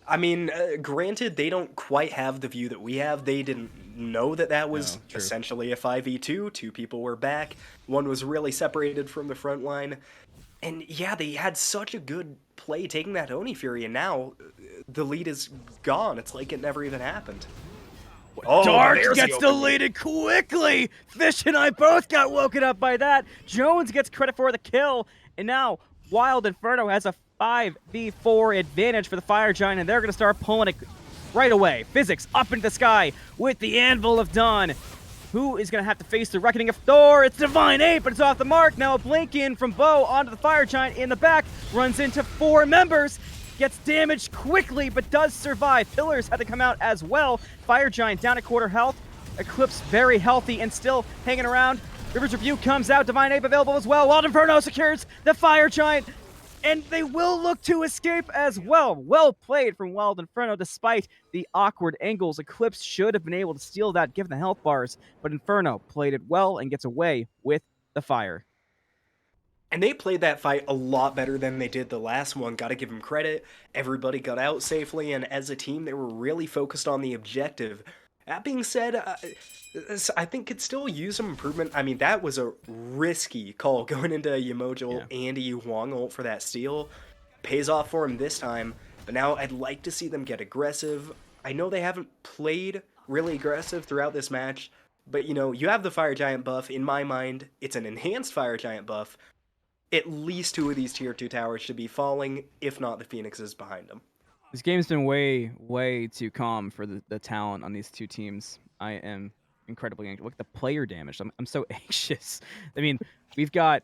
I mean, granted, they don't quite have the view that we have. They didn't know that that was essentially a 5v2. Two people were back. One was really separated from the front line. And yeah, they had such a good play taking that Oni Fury, and now the lead is gone. It's like it never even happened. Oh, Dark gets deleted quickly! Fish and I both got woken up by that. Jones gets credit for the kill, and now Wild Inferno has a 5v4 advantage for the Fire Giant, and they're going to start pulling it right away. Physics up into the sky with the Anvil of Dawn. Who is going to have to face the Reckoning of Thor? It's TheDivineApe, but it's off the mark. Now a blink in from Beau onto the Fire Giant in the back. Runs into 4 members. Gets damaged quickly, but does survive. Pillars had to come out as well. Fire Giant down at quarter health. Eclipse very healthy and still hanging around. River's Review comes out. TheDivineApe available as well. Wild Inferno secures the Fire Giant. And they will look to escape as well. Well played from Wild Inferno despite the awkward angles. Eclipse should have been able to steal that given the health bars, but Inferno played it well and gets away with the fire. And they played that fight a lot better than they did the last one. Gotta give them credit. Everybody got out safely, and as a team, they were really focused on the objective. That being said, I think could still use some improvement. I mean, that was a risky call going into Immortal and a Huang ult for that steal. Pays off for him this time, but now I'd like to see them get aggressive. I know they haven't played really aggressive throughout this match, but you know, you have the Fire Giant buff. In my mind, it's an enhanced Fire Giant buff. At least 2 of these tier 2 towers should be falling, if not the Phoenixes behind them. This game's been way too calm for the talent on these two teams. I am incredibly anxious. Look at the player damage. I'm so anxious. I mean, we've got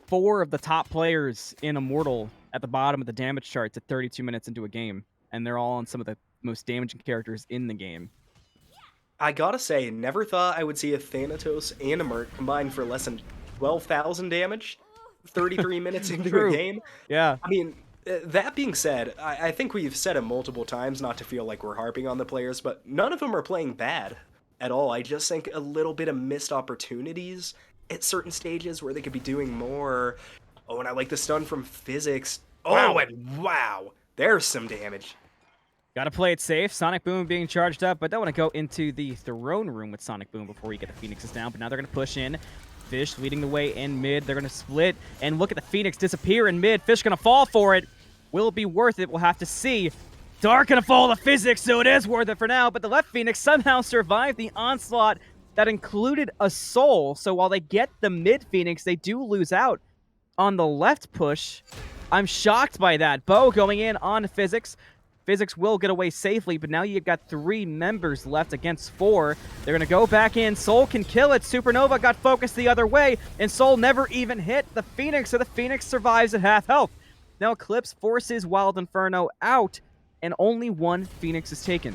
4 of the top players in Immortal at the bottom of the damage charts at 32 minutes into a game, and they're all on some of the most damaging characters in the game. I gotta say, never thought I would see a Thanatos and a Merc combined for less than 12,000 damage 33 minutes into a game. Yeah. I mean, that being said, I think we've said it multiple times, not to feel like we're harping on the players, but none of them are playing bad at all. I just think a little bit of missed opportunities at certain stages where they could be doing more. Oh, and I like the stun from Physics. Oh, and wow, there's some damage. Gotta play it safe. Sonic Boom being charged up, but don't want to go into the throne room with Sonic Boom before you get the Phoenixes down, but now they're going to push in. Fish leading the way in mid. They're going to split, and look at the Phoenix disappear in mid. Fish going to fall for it. Will it be worth it? We'll have to see. Dark going to fall to Physics, so it is worth it for now, but the left Phoenix somehow survived the onslaught. that included a Soul. So while they get the mid Phoenix, they do lose out on the left push. I'm shocked by that. Beau going in on Physics. Physics will get away safely, but now you've got 3 members left against 4. They're going to go back in. Soul can kill it. Supernova got focused the other way, and Soul never even hit the Phoenix, so the Phoenix survives at half health. Now Eclipse forces Wild Inferno out, and only 1 Phoenix is taken.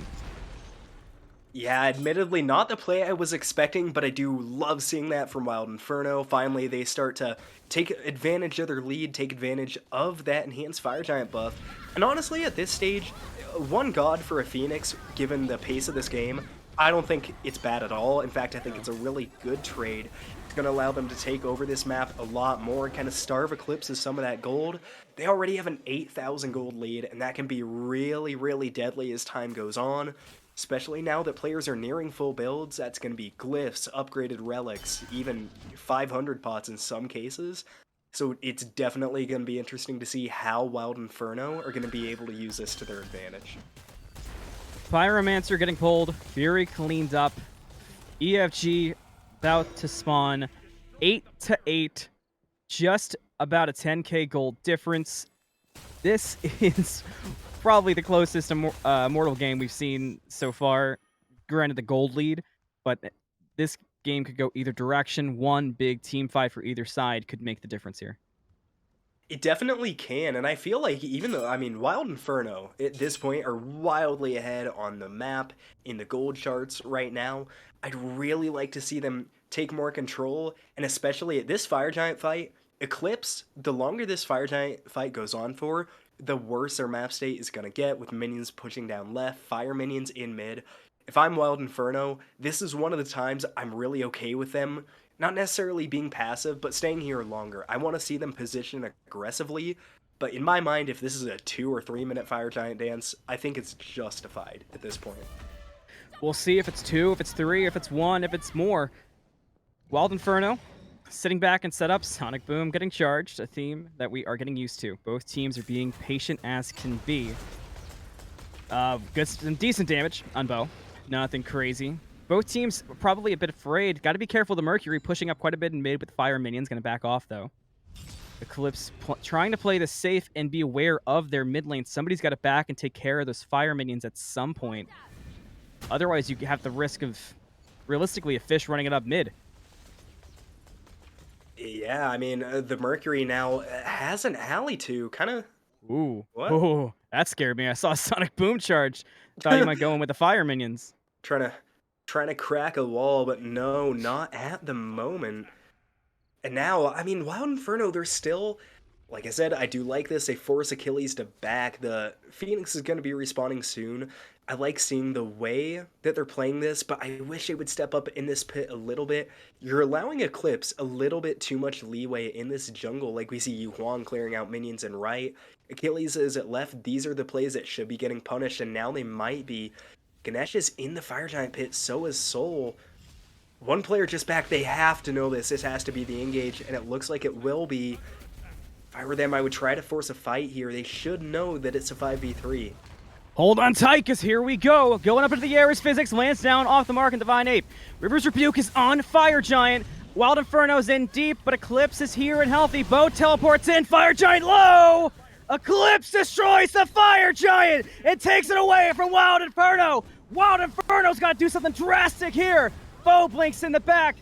Yeah, admittedly not the play I was expecting, but I do love seeing that from Wild Inferno. Finally, they start to take advantage of their lead, take advantage of that enhanced Fire Giant buff. And honestly, at this stage, 1 God for a Phoenix, given the pace of this game, I don't think it's bad at all. In fact, I think it's a really good trade. It's going to allow them to take over this map a lot more, kind of starve Eclipse of some of that gold. They already have an 8,000 gold lead, and that can be really, really deadly as time goes on. Especially now that players are nearing full builds, that's going to be glyphs, upgraded relics, even 500 pots in some cases. So it's definitely going to be interesting to see how Wild Inferno are going to be able to use this to their advantage. Pyromancer getting pulled, Fury cleaned up, EFG about to spawn, 8-8, just about a 10k gold difference. This is probably the closest Immortal game we've seen so far. Granted, the gold lead, but this game could go either direction. One big team fight for either side could make the difference here. It definitely can, and I feel like even though, I mean, Wild Inferno at this point are wildly ahead on the map, in the gold charts right now, I'd really like to see them take more control, and especially at this Fire Giant fight, Eclipse, the longer this Fire Giant fight goes on for, the worse their map state is going to get, with minions pushing down left, fire minions in mid. If I'm Wild Inferno, this is one of the times I'm really okay with them not necessarily being passive, but staying here longer. I want to see them position aggressively, but in my mind, if this is a 2 or 3 minute Fire Giant dance, I think it's justified at this point. We'll see if it's 2, if it's 3, if it's 1, if it's more. Wild Inferno sitting back and set up. Sonic Boom getting charged, a theme that we are getting used to. Both teams are being patient as can be. Some decent damage on Beau. Nothing crazy. Both teams probably a bit afraid. Got to be careful. The Mercury pushing up quite a bit in mid with fire minions. Going to back off, though. Eclipse trying to play this safe and be aware of their mid lane. Somebody's got to back and take care of those fire minions at some point. Otherwise, you have the risk of, realistically, a fish running it up mid. Yeah, I mean, the Mercury now has an ally too, kind of... Ooh. What? Ooh, that scared me. I saw a Sonic Boom charge. Thought you might go in with the fire minions. Trying to crack a wall, but no, not at the moment. And now, I mean, Wild Inferno, they're still... Like I said, I do like this. They force Achilles to back. The Phoenix is going to be respawning soon. I like seeing the way that they're playing this, but I wish they would step up in this pit a little bit. You're allowing Eclipse a little bit too much leeway in this jungle. Like we see Yuhuang clearing out minions and right. Achilles is at left. These are the plays that should be getting punished, and now they might be. Ganesh is in the Fire Giant pit, so is Soul. One player just back. They have to know this. This has to be the engage, and it looks like it will be. If I were them, I would try to force a fight here. They should know that it's a 5v3. Hold on tight, because here we go. Going up into the air is Physics, lands down off the mark and DivineApe. River's Rebuke is on Fire Giant. Wild Inferno's in deep, but Eclipse is here and healthy. Beau teleports in, Fire Giant low! Eclipse destroys the Fire Giant and takes it away from Wild Inferno. Wild Inferno's got to do something drastic here. Beau blinks in the back.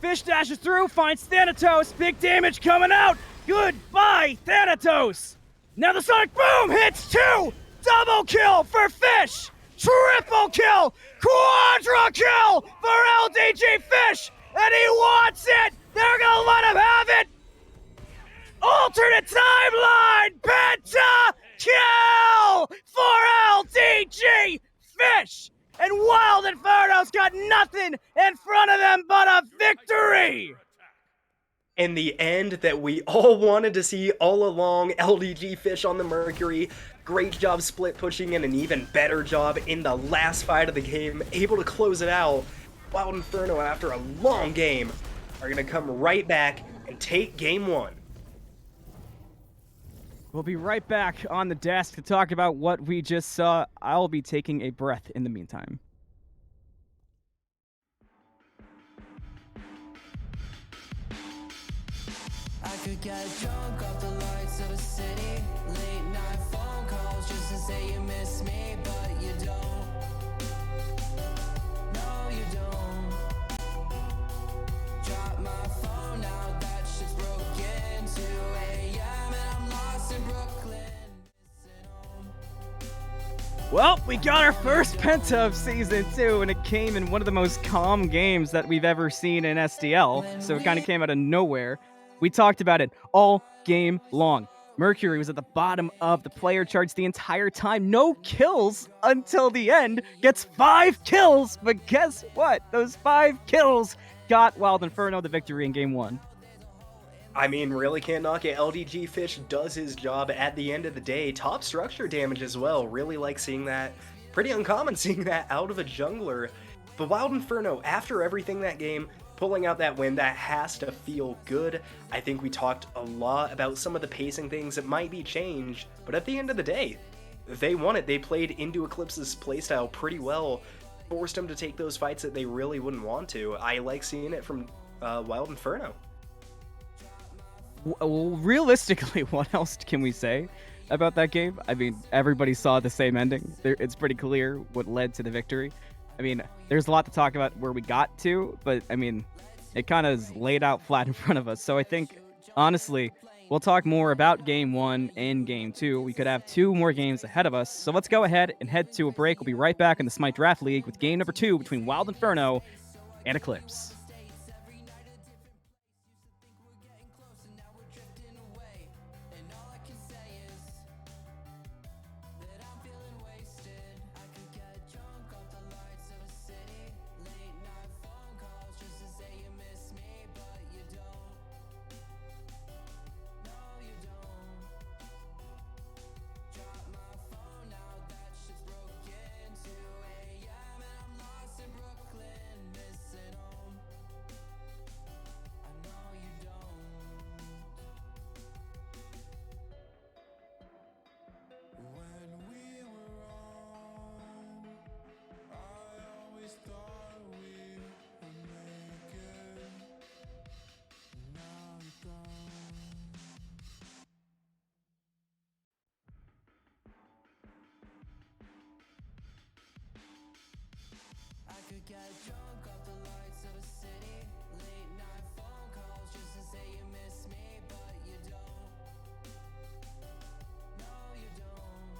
Fish dashes through, finds Thanatos. Big damage coming out. Goodbye, Thanatos! Now the Sonic Boom hits 2! Double kill for Fish! Triple kill! Quadra kill for LDGFish! And he wants it! They're gonna let him have it! Alternate timeline! Penta kill for LDGFish! And Wild Inferno's got nothing in front of them but a victory! And the end that we all wanted to see all along, LDGFish on the Mercury. Great job split pushing in, an even better job in the last fight of the game, able to close it out. Wild Inferno, after a long game, are going to come right back and take game 1. We'll be right back on the desk to talk about what we just saw. I'll be taking a breath in the meantime. could get drunk off the lights of a city. Late night phone calls just to say you miss me, but you don't. No, you don't. Drop my phone now, that shit's broken. 2 a.m. and I'm lost in Brooklyn. Missing home. Well, we got our first Penta of Season 2, and it came in one of the most calm games that we've ever seen in SDL, so it kind of came out of nowhere. We talked about it all game long. Mercury was at the bottom of the player charts the entire time. No kills until the end. Gets 5 kills, but guess what? Those 5 kills got Wild Inferno the victory in Game 1. I mean, really can't knock it. LDGFish does his job at the end of the day. Top structure damage as well. Really like seeing that. Pretty uncommon seeing that out of a jungler. But Wild Inferno, after everything that game, pulling out that win, that has to feel good. I think we talked a lot about some of the pacing things that might be changed, but at the end of the day, they won it. They played into Eclipse's playstyle pretty well, forced them to take those fights that they really wouldn't want to. I like seeing it from Wild Inferno. Well, realistically, what else can we say about that game? I mean, everybody saw the same ending. It's pretty clear what led to the victory. I mean, there's a lot to talk about where we got to, but I mean, it kind of is laid out flat in front of us. So I think, honestly, we'll talk more about Game 1 and Game 2. We could have 2 more games ahead of us. So let's go ahead and head to a break. We'll be right back in the Smite Draft League with game number 2 between Wild Inferno and Eclipse. Get drunk off the lights of a city. Late night phone calls just to say you miss me, but you don't. No, you don't.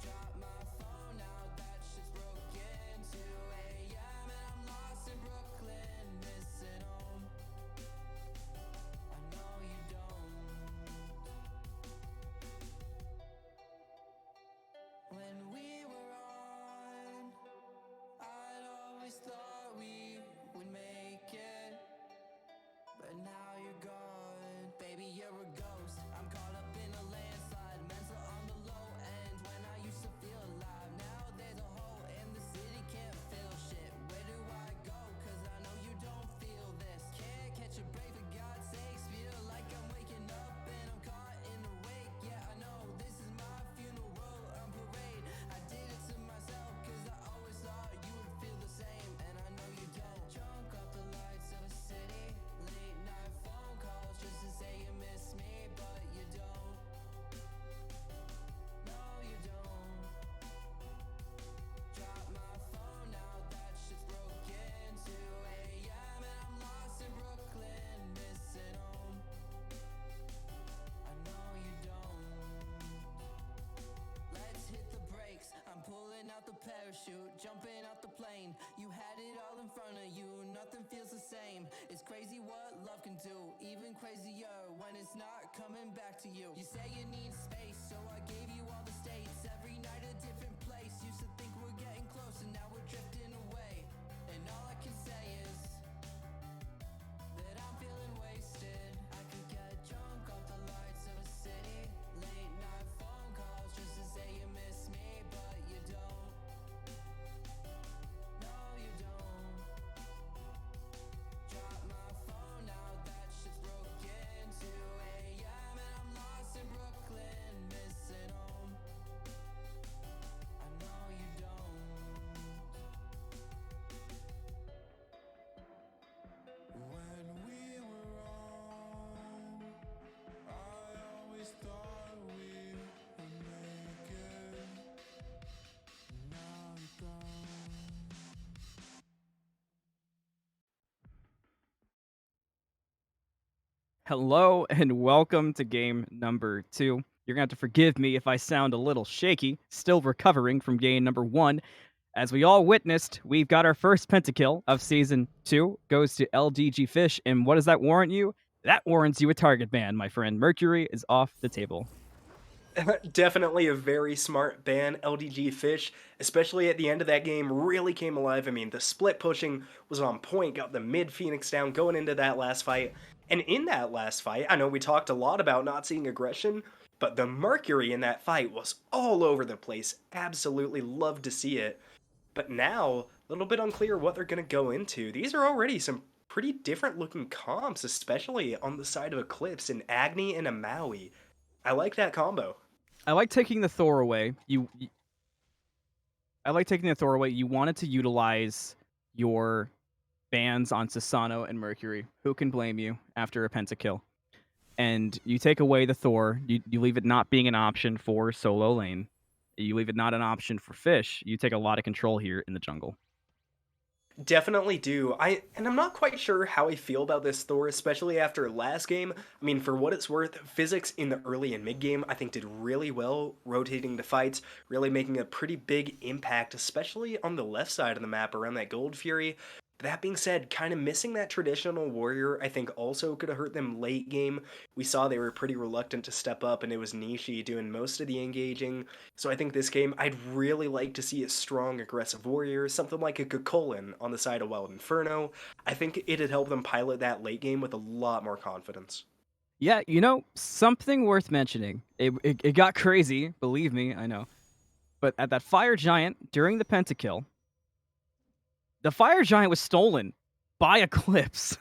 Drop my phone now, that shit's broken. 2 a.m. and I'm lost in Brooklyn, missing home. I know you don't. When we were on, I'd always thought we would make it, but now you're gone. Baby, you're a ghost. I'm caught up in a landslide, mental on the low end. When I used to feel alive, now there's a hole and the city can't feel shit. Where do I go? Cause I know you don't feel this. Can't catch a break for God's sakes. Feel like I'm waking up and I'm caught in the wake. Yeah, I know this is my funeral on parade. I did it to myself cause I always thought you would feel the same, and I know you don't. Drunk off the lights of a city. Late night phone calls just to say you miss me, but you don't. No, you don't. Drop my phone now, that shit's broken. 2 a.m. and I'm lost in Brooklyn, missing home. I know you don't. Let's hit the brakes. I'm pulling out the parachute, jumping out the plane. You had it all in front of you, nothing feels the same. It's crazy what love can do, even crazier when it's not coming back to you. You say you need space, so I gave you all the states. Every night a different place. Used to think we're getting closer, now we're drifting away. And all I can say is that I'm feeling wasted. I could get drunk off the lights of a city. Late night phone calls just to say you miss me, but you don't. No, you don't. Drop my phone now, that shit's broken. 2 a.m. and I'm lost in Brooklyn. Hello and welcome to game number 2. You're gonna have to forgive me if I sound a little shaky, still recovering from game number 1. As we all witnessed, we've got our first pentakill of season 2, goes to LDGFish, and what does that warrant you? That warrants you a target ban, my friend. Mercury is off the table. Definitely a very smart ban. LDGFish, especially at the end of that game, really came alive. I mean, the split pushing was on point, got the mid Phoenix down going into that last fight. And in that last fight, I know we talked a lot about not seeing aggression, but the Mercury in that fight was all over the place. Absolutely loved to see it. But now, a little bit unclear what they're going to go into. These are already some pretty different looking comps, especially on the side of Eclipse, an Agni and a Maui. I like that combo. I like taking the Thor away. I like taking the Thor away. You wanted to utilize your bans on Susano and Mercury. Who can blame you after a pentakill? And you take away the Thor. You leave it not being an option for solo lane. You leave it not an option for Fish. You take a lot of control here in the jungle. Definitely do. I'm not quite sure how I feel about this Thor, especially after last game. I mean, for what it's worth, Physics in the early and mid game I think did really well, rotating the fights, really making a pretty big impact, especially on the left side of the map around that Gold Fury. That being said, kind of missing that traditional warrior, I think also could have hurt them late game. We saw they were pretty reluctant to step up, and it was Nishi doing most of the engaging. So I think this game, I'd really like to see a strong, aggressive warrior, something like a Kukulin on the side of Wild Inferno. I think it'd help them pilot that late game with a lot more confidence. Yeah, something worth mentioning. It got crazy, believe me, I know. But at that Fire Giant, during the pentakill, the Fire Giant was stolen by Eclipse.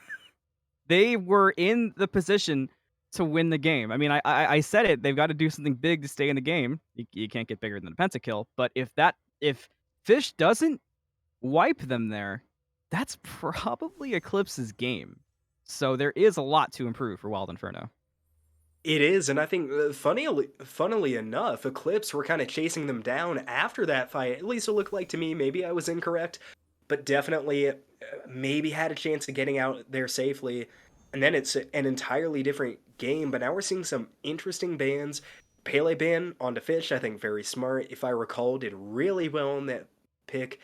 They were in the position to win the game. I mean, I said it. They've got to do something big to stay in the game. You can't get bigger than a pentakill. But if Fish doesn't wipe them there, that's probably Eclipse's game. So there is a lot to improve for Wild Inferno. It is, and I think funnily enough, Eclipse were kind of chasing them down after that fight. At least it looked like to me. Maybe I was incorrect, but definitely maybe had a chance of getting out there safely. And then it's an entirely different game. But now we're seeing some interesting bans. Pele ban onto Fish, I think very smart. If I recall, did really well in that pick.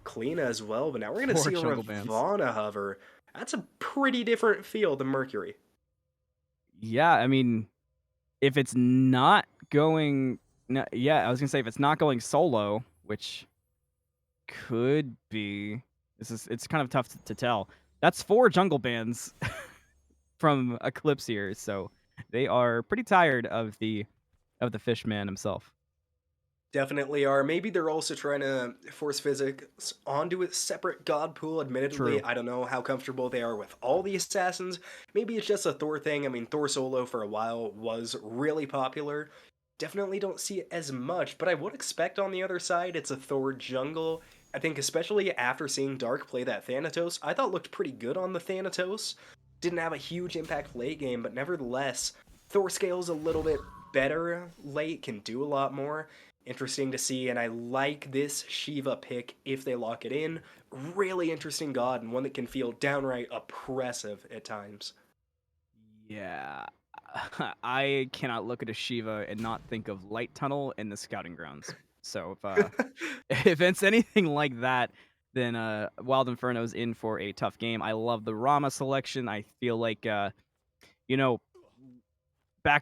Kleena as well. But now we're going to see a Ravana hover. That's a pretty different feel than Mercury. Yeah, I mean, if it's not going... Yeah, I was going to say, if it's not going solo, which could be... It's kind of tough to tell. That's 4 jungle bans from Eclipse here, so they are pretty tired of the Fishman himself. Definitely are. Maybe they're also trying to force Physics onto a separate god pool. Admittedly, True. I don't know how comfortable they are with all the assassins. Maybe it's just a Thor thing. I mean, Thor solo for a while was really popular. Definitely don't see it as much, but I would expect on the other side it's a Thor jungle. I think especially after seeing Dark play that Thanatos, I thought looked pretty good on the Thanatos. Didn't have a huge impact late game, but nevertheless, Thor scales a little bit better late, can do a lot more. Interesting to see, and I like this Shiva pick if they lock it in. Really interesting god, and one that can feel downright oppressive at times. Yeah. I cannot look at a Shiva and not think of Light Tunnel in the Scouting Grounds. So if it's anything like that, then Wild Inferno's in for a tough game. I love the Rama selection. I feel like, back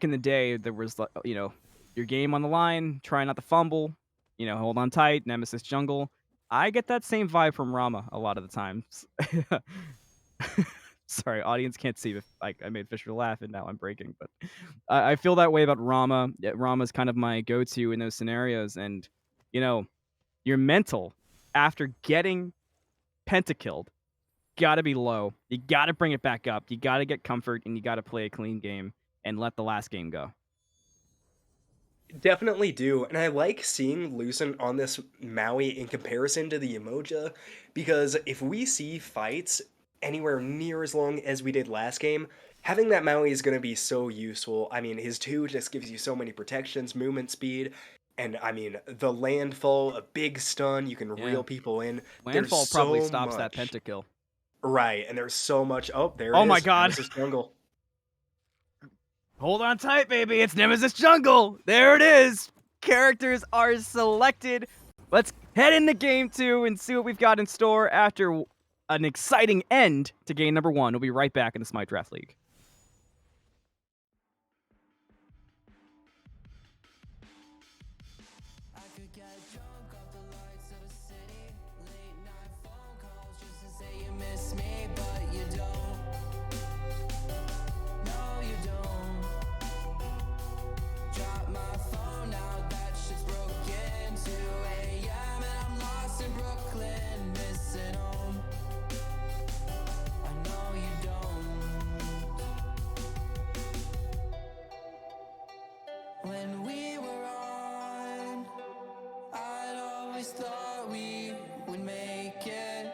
in the day, there was, your game on the line, try not to fumble, hold on tight, Nemesis jungle. I get that same vibe from Rama a lot of the times. Sorry, audience can't see if I made Fisher laugh and now I'm breaking, but I feel that way about Rama. Rama's kind of my go-to in those scenarios, and your mental after getting pentakilled gotta be low. You gotta bring it back up. You gotta get comfort, and you gotta play a clean game and let the last game go. Definitely do, and I like seeing Lucent on this Maui in comparison to the Emoja, because if we see fights anywhere near as long as we did last game, having that Maui is going to be so useful. I mean, his 2 just gives you so many protections, movement speed, and I mean, the landfall, a big stun, you can reel people in. Landfall probably stops that pentakill. Right, and there's so much... Oh, there it is. Oh my god! This is jungle. Hold on tight, baby. It's Nemesis Jungle. There it is. Characters are selected. Let's head into game 2 and see what we've got in store after an exciting end to game number 1. We'll be right back in the Smite Draft League. I could get drunk off the lights of the city. Late night phone calls just to say you miss me, but you don't. No, you don't. Drop my phone now, that shit's broken. 2 a.m. and I'm lost in Brooklyn, missing home. I know you don't. When we were on, I'd always thought we would make it,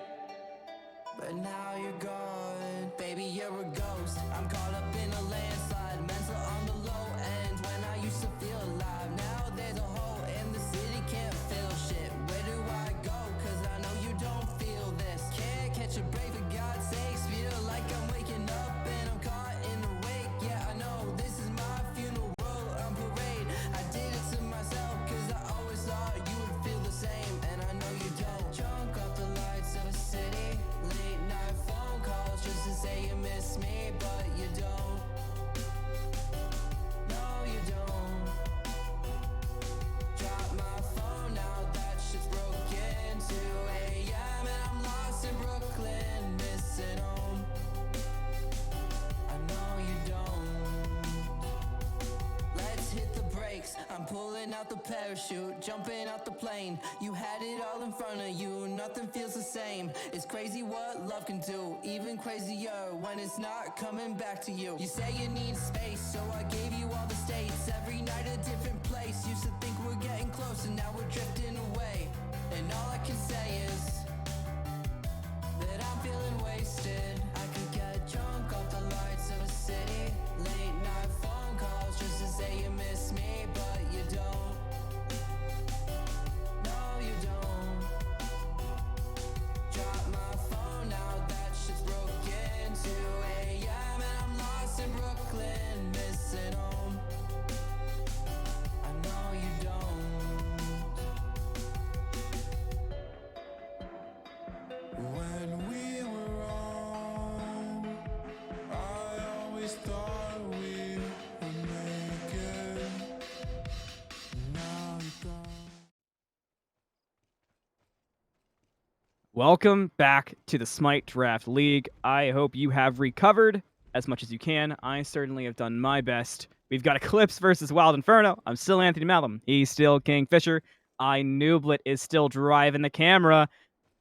but now you're gone. Baby, you're a ghost. I'm caught up in a landslide, mental on the low end. When I used to feel alive, now there's a hole in the city, can't feel shit. Where do I go? Cause I know you don't feel this. Can't catch a break for God's sakes. Feel like I'm waking up and I'm caught in the wake. Yeah, I know this is my funeral on parade. I did it to myself cause I always thought you would feel the same, and I know you don't. Drunk off the lights of a city, late night phone calls just to say you miss me, but you don't. No, you don't. Drop my phone now, that shit's broken. 2 a.m. and I'm lost in Brooklyn, missing home. I know you don't. Let's hit the brakes. I'm pulling out the parachute, jumping out the plane. You had it all in front of you, nothing feels the same. It's crazy what love can do, even crazier when it's not coming back to you. You say you need space, so I gave you all the states. Every night a different place. Used to think we're getting closer, now we're drifting away. And all I can say is that I'm feeling wasted. I could get drunk off the lights of a city. Late night phone calls just to say you miss me, but you don't. No, you don't. Drop my phone now, that shit's broken. 2 a.m. and I'm lost in Brooklyn, missing home. I know you don't. When we were on, I always thought we would make it. Now you don't. Welcome back to the Smite Draft League. I hope you have recovered as much as you can. I certainly have done my best. We've got Eclipse versus Wild Inferno. I'm still Anthony Malum. He's still KingFsher. iNooblet is still driving the camera.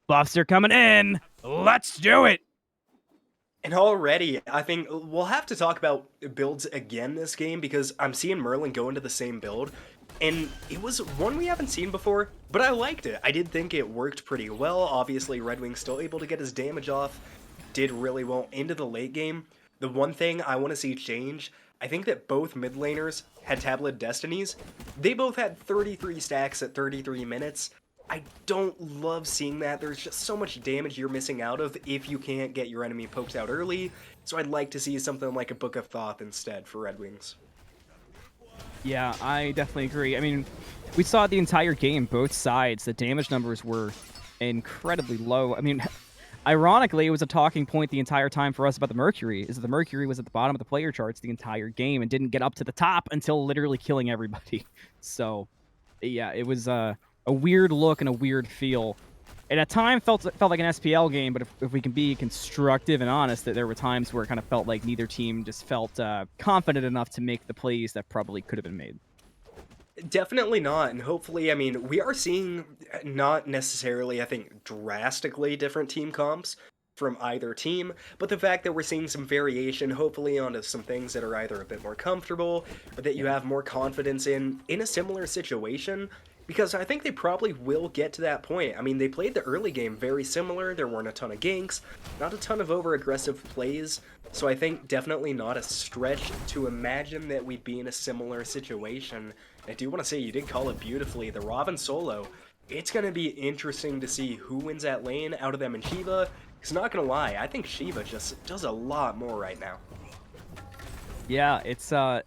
Buffs are coming in. Let's do it. And already, I think we'll have to talk about builds again this game because I'm seeing Merlin go into the same build, and it was one we haven't seen before, but I liked it. I did think it worked pretty well. Obviously, Redwing's still able to get his damage off, did really well into the late game. The one thing I want to see change, I think that both mid laners had Tablet Destinies. They both had 33 stacks at 33 minutes. I don't love seeing that. There's just so much damage you're missing out of if you can't get your enemy poked out early. So I'd like to see something like a Book of Thoth instead for Red Wings. Yeah, I definitely agree. I mean, we saw the entire game, both sides. The damage numbers were incredibly low. I mean, ironically, it was a talking point the entire time for us about the Mercury, is that the Mercury was at the bottom of the player charts the entire game and didn't get up to the top until literally killing everybody. So, yeah, it was a weird look and a weird feel. And at times felt like an SPL game, but if we can be constructive and honest, that there were times where it kind of felt like neither team just felt confident enough to make the plays that probably could have been made. Definitely not, and hopefully, I mean, we are seeing not necessarily, I think, drastically different team comps from either team, but the fact that we're seeing some variation, hopefully, onto some things that are either a bit more comfortable, or that you have more confidence in a similar situation, because I think they probably will get to that point. I mean, they played the early game very similar, there weren't a ton of ganks, not a ton of over-aggressive plays, so I think definitely not a stretch to imagine that we'd be in a similar situation. I do want to say, you did call it beautifully, the Robin solo. It's going to be interesting to see who wins that lane out of them and Shiva, because not going to lie, I think Shiva just does a lot more right now. Yeah, it's a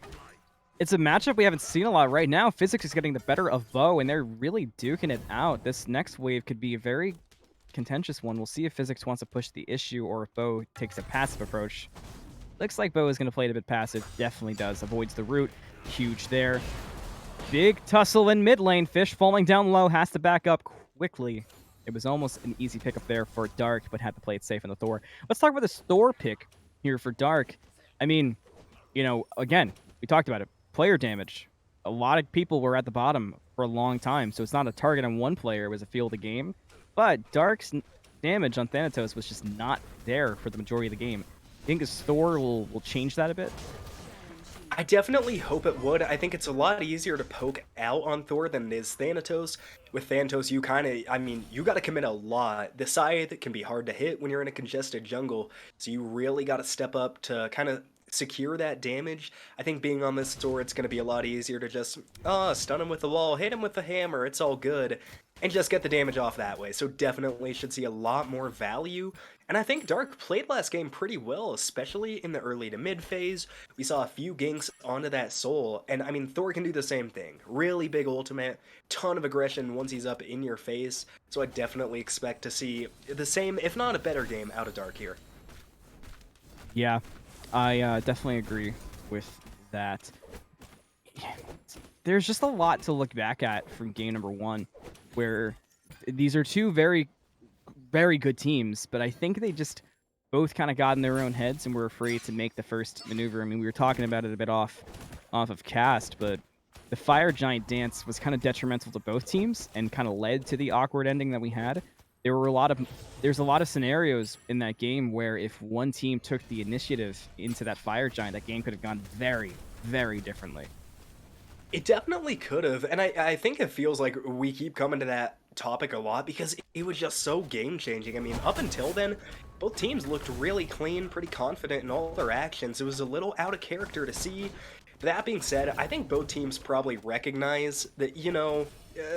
matchup we haven't seen a lot right now. Physics is getting the better of Beau, and they're really duking it out. This next wave could be a very contentious one. We'll see if Physics wants to push the issue or if Beau takes a passive approach. Looks like Beau is going to play it a bit passive. Definitely does. Avoids the root. Huge there. Big tussle in mid lane. Fish falling down low. Has to back up quickly. It was almost an easy pickup there for Dark, but had to play it safe in the Thor. Let's talk about this Thor pick here for Dark. I mean, you know, again, we talked about it. Player damage. A lot of people were at the bottom for a long time, so it's not a target on one player. It was a feel of the game. But Dark's damage on Thanatos was just not there for the majority of the game. I think his Thor will change that a bit. I definitely hope it would. I think it's a lot easier to poke out on Thor than it is Thanatos. With Thanatos, you kind of, I mean, you got to commit a lot. The scythe can be hard to hit when you're in a congested jungle, so you really got to step up to kind of secure that damage. I think being on this Thor, it's going to be a lot easier to just, stun him with the wall, hit him with the hammer, it's all good, and just get the damage off that way. So definitely should see a lot more value. And I think Dark played last game pretty well, especially in the early to mid phase. We saw a few ganks onto that soul, and I mean, Thor can do the same thing. Really big ultimate, ton of aggression once he's up in your face, so I definitely expect to see the same, if not a better game out of Dark here. Yeah, I definitely agree with that. There's just a lot to look back at from game number 1, where these are two very good teams, but I think they just both kind of got in their own heads and were afraid to make the first maneuver. I mean, we were talking about it a bit off of cast, but the Fire Giant dance was kind of detrimental to both teams and kind of led to the awkward ending that we had. There's a lot of scenarios in that game where if one team took the initiative into that Fire Giant, that game could have gone very, very differently. It definitely could have, and I think it feels like we keep coming to that topic a lot because it was just so game-changing. I mean, up until then, both teams looked really clean, pretty confident in all their actions. It was a little out of character to see. That being said, I think both teams probably recognize that, you know,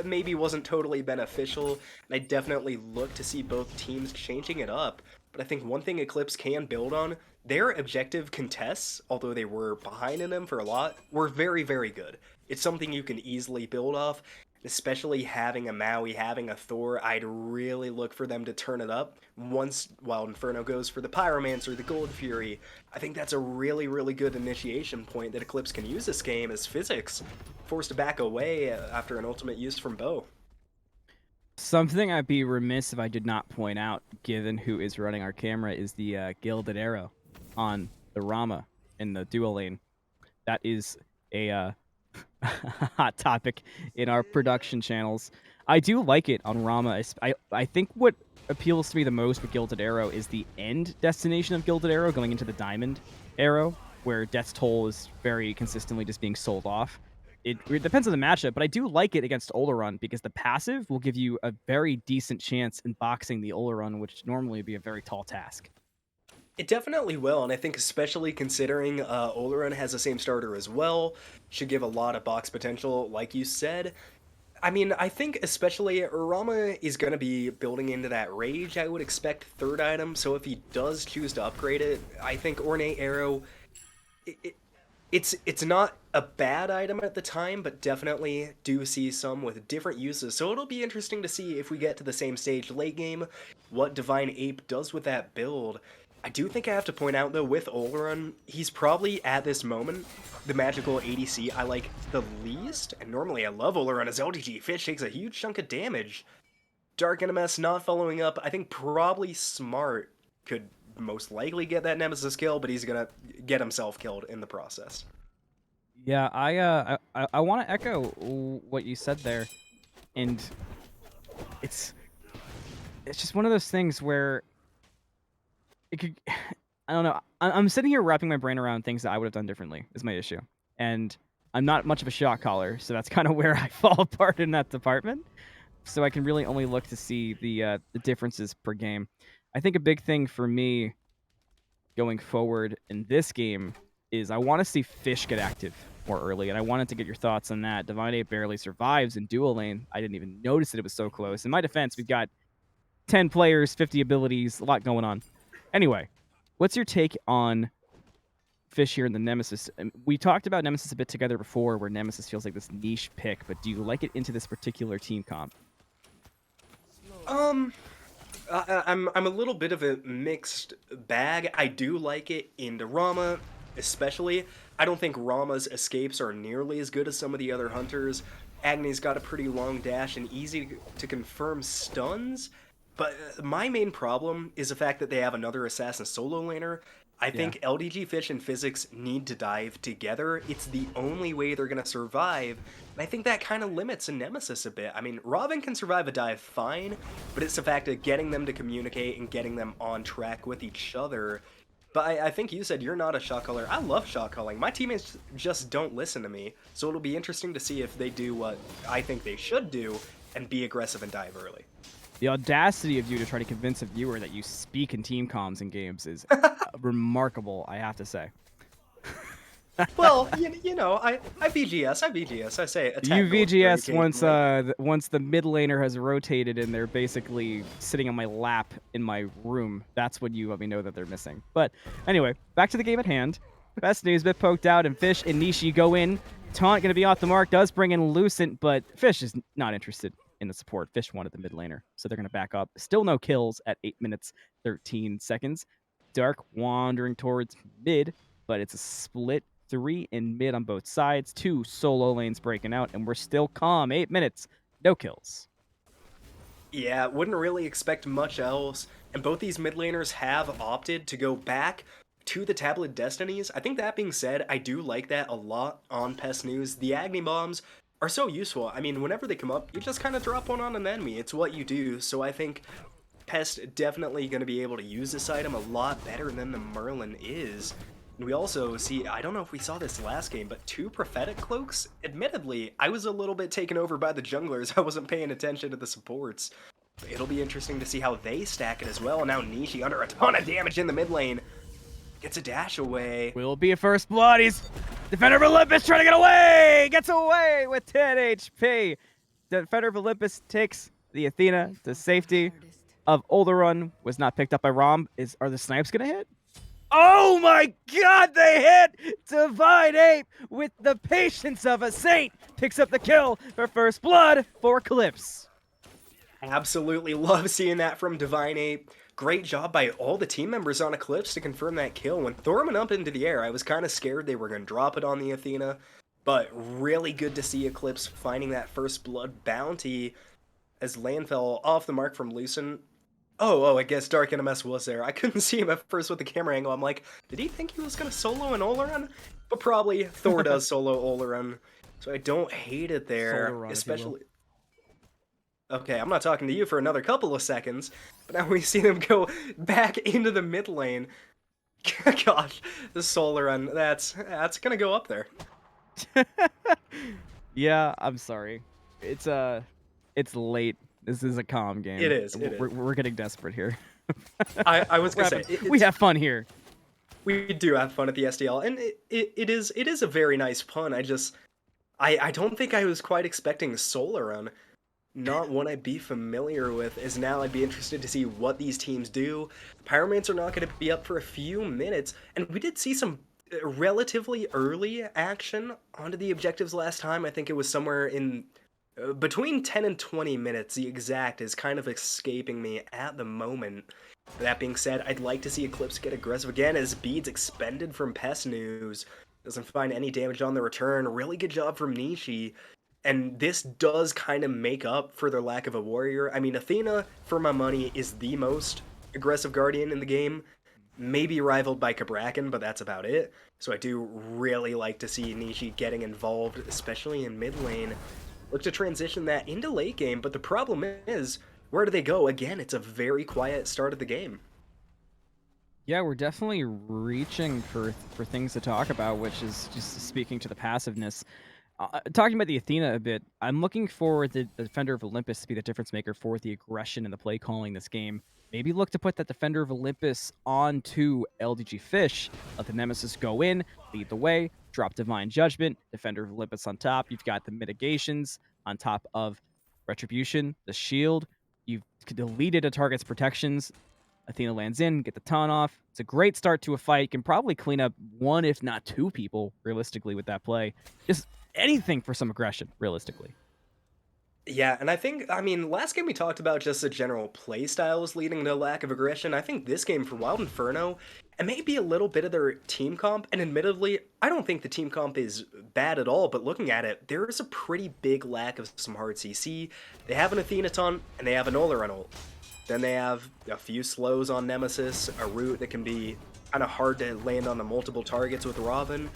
maybe wasn't totally beneficial, and I definitely look to see both teams changing it up. But I think one thing Eclipse can build on, their objective contests, although they were behind in them for a lot, were very, very good. It's something you can easily build off, especially having a Maui, having a Thor. I'd really look for them to turn it up once, while Inferno goes for the Pyromancer, the Gold Fury. I think that's a really, really good initiation point that Eclipse can use this game as Physics forced to back away after an ultimate use from Beau. Something I'd be remiss if I did not point out, given who is running our camera, is the Gilded Arrow on the Rama in the dual lane. That is a hot topic in our production channels. I do like it on Rama. I think what appeals to me the most with Gilded Arrow is the end destination of Gilded Arrow going into the Diamond Arrow, where Death's Toll is very consistently just being sold off. It depends on the matchup, but I do like it against Oleron because the passive will give you a very decent chance in boxing the Oleron, which normally would be a very tall task. It definitely will, and I think especially considering Oleron has the same starter as well, should give a lot of box potential, like you said. I mean, I think especially Rama is going to be building into that Rage, I would expect third item, so if he does choose to upgrade it, I think Ornate Arrow, it's not a bad item at the time, but definitely do see some with different uses, so it'll be interesting to see if we get to the same stage late game, what DivineApe does with that build. I do think I have to point out, though, with Oleron, he's probably, at this moment, the magical ADC I like the least, and normally I love Oleron as LDGFish takes a huge chunk of damage. Darknms not following up, I think probably Smart could most likely get that Nemesis kill, but he's gonna get himself killed in the process. Yeah, I want to echo what you said there, and it's just one of those things where it could, I don't know. I'm sitting here wrapping my brain around things that I would have done differently is my issue. And I'm not much of a shot caller, so that's kind of where I fall apart in that department. So I can really only look to see the differences per game. I think a big thing for me going forward in this game is I want to see Fish get active more early, and I wanted to get your thoughts on that. DivineApe barely survives in dual lane. I didn't even notice that it was so close. In my defense, we've got 10 players, 50 abilities, a lot going on. Anyway, what's your take on Fish here in the Nemesis. We talked about Nemesis a bit together before, where Nemesis feels like this niche pick, but do you like it into this particular team comp? I'm a little bit of a mixed bag. I do like it into Rama, especially. I don't think Rama's escapes are nearly as good as some of the other hunters. Agni's got a pretty long dash and easy to confirm stuns, but my main problem is the fact that they have another assassin solo laner. I think LDGFish and Physics need to dive together. It's the only way they're going to survive, and I think that kind of limits a Nemesis a bit. I mean, Robin can survive a dive fine, but it's the fact of getting them to communicate and getting them on track with each other. But I think you said you're not a shot caller. I love shot calling. My teammates just don't listen to me, so it'll be interesting to see if they do what I think they should do and be aggressive and dive early. The audacity of you to try to convince a viewer that you speak in team comms in games is remarkable, I have to say. Well, you know, I VGS. I say attack. You VGS once the mid laner has rotated and they're basically sitting on my lap in my room. That's when you let me know that they're missing. But anyway, back to the game at hand. Best news, bit poked out, and Fish and Nishi go in. Taunt going to be off the mark, does bring in Lucent, but Fish is not interested in the support. Fish wanted the mid laner, so they're going to back up. Still no kills at 8 minutes, 13 seconds. Dark wandering towards mid, but it's a split 3 in mid on both sides. 2 solo lanes breaking out, and we're still calm. 8 minutes, no kills. Yeah, wouldn't really expect much else. And both these mid laners have opted to go back to the tablet destinies. I think that being said, I do like that a lot on Pest News. The Agni bombs are so useful. I mean, whenever they come up, you just kind of drop one on an enemy. It's what you do. So I think Pest definitely going to be able to use this item a lot better than the Merlin is. And we also see, I don't know if we saw this last game, but 2 prophetic cloaks. Admittedly, I was a little bit taken over by the junglers. I wasn't paying attention to the supports. But it'll be interesting to see how they stack it as well. And now Nishi under a ton of damage in the mid lane. Gets a dash away. Will be a first blood. He's Defender of Olympus trying to get away. Gets away with 10 HP. Defender of Olympus takes the Athena to safety. Of Olderun was not picked up by Rom. Are the snipes gonna hit? Oh my god, they hit! TheDivineApe with the patience of a saint picks up the kill for first blood for Eclipse. Absolutely love seeing that from TheDivineApe. Great job by all the team members on Eclipse to confirm that kill. When Thor went up into the air, I was kind of scared they were going to drop it on the Athena, but really good to see Eclipse finding that first blood bounty as Land fell off the mark from Lucent. Oh, I guess Darknms was there. I couldn't see him at first with the camera angle. I'm like, did he think he was going to solo an Olderun? But probably Thor does solo Olderun, so I don't hate it there, Run, especially... Okay, I'm not talking to you for another couple of seconds, but now we see them go back into the mid lane. Gosh, the solar run, that's gonna go up there. Yeah, I'm sorry. It's late. This is a calm game. It is. We're getting desperate here. I was gonna say we have fun here. We do have fun at the SDL, and it is a very nice pun. I don't think I was quite expecting solar run. Not one I'd be familiar with, as now I'd be interested to see what these teams do. Pyromancer are not going to be up for a few minutes, and we did see some relatively early action onto the objectives last time. I think it was somewhere in between 10 and 20 minutes. The exact is kind of escaping me at the moment. That being said, I'd like to see Eclipse get aggressive again as beads expended from Pest News. Doesn't find any damage on the return. Really good job from Nishi. And this does kind of make up for their lack of a warrior. I mean, Athena, for my money, is the most aggressive Guardian in the game. Maybe rivaled by Cabrakan, but that's about it. So I do really like to see Nishi getting involved, especially in mid lane. Look to transition that into late game, but the problem is, where do they go? Again, it's a very quiet start of the game. Yeah, we're definitely reaching for things to talk about, which is just speaking to the passiveness. Talking about the Athena a bit, I'm looking for the Defender of Olympus to be the difference maker for the aggression and the play calling this game. Maybe look to put that Defender of Olympus onto LDGFish, let the Nemesis go in, lead the way, drop Divine Judgment, Defender of Olympus on top. You've got the mitigations on top of Retribution, the shield. You've deleted a target's protections. Athena lands in, get the taunt off. It's a great start to a fight. Can probably clean up 1, if not 2 people, realistically, with that play. Just anything for some aggression, realistically. Yeah, and I mean, last game we talked about just the general play styles leading to a lack of aggression. I think this game for Wild Inferno, it may be a little bit of their team comp, and admittedly, I don't think the team comp is bad at all, but looking at it, there is a pretty big lack of some hard CC. They have an Athena taunt, and they have an Oleron ult. Then they have a few slows on Nemesis, a root that can be kind of hard to land on the multiple targets with Robin.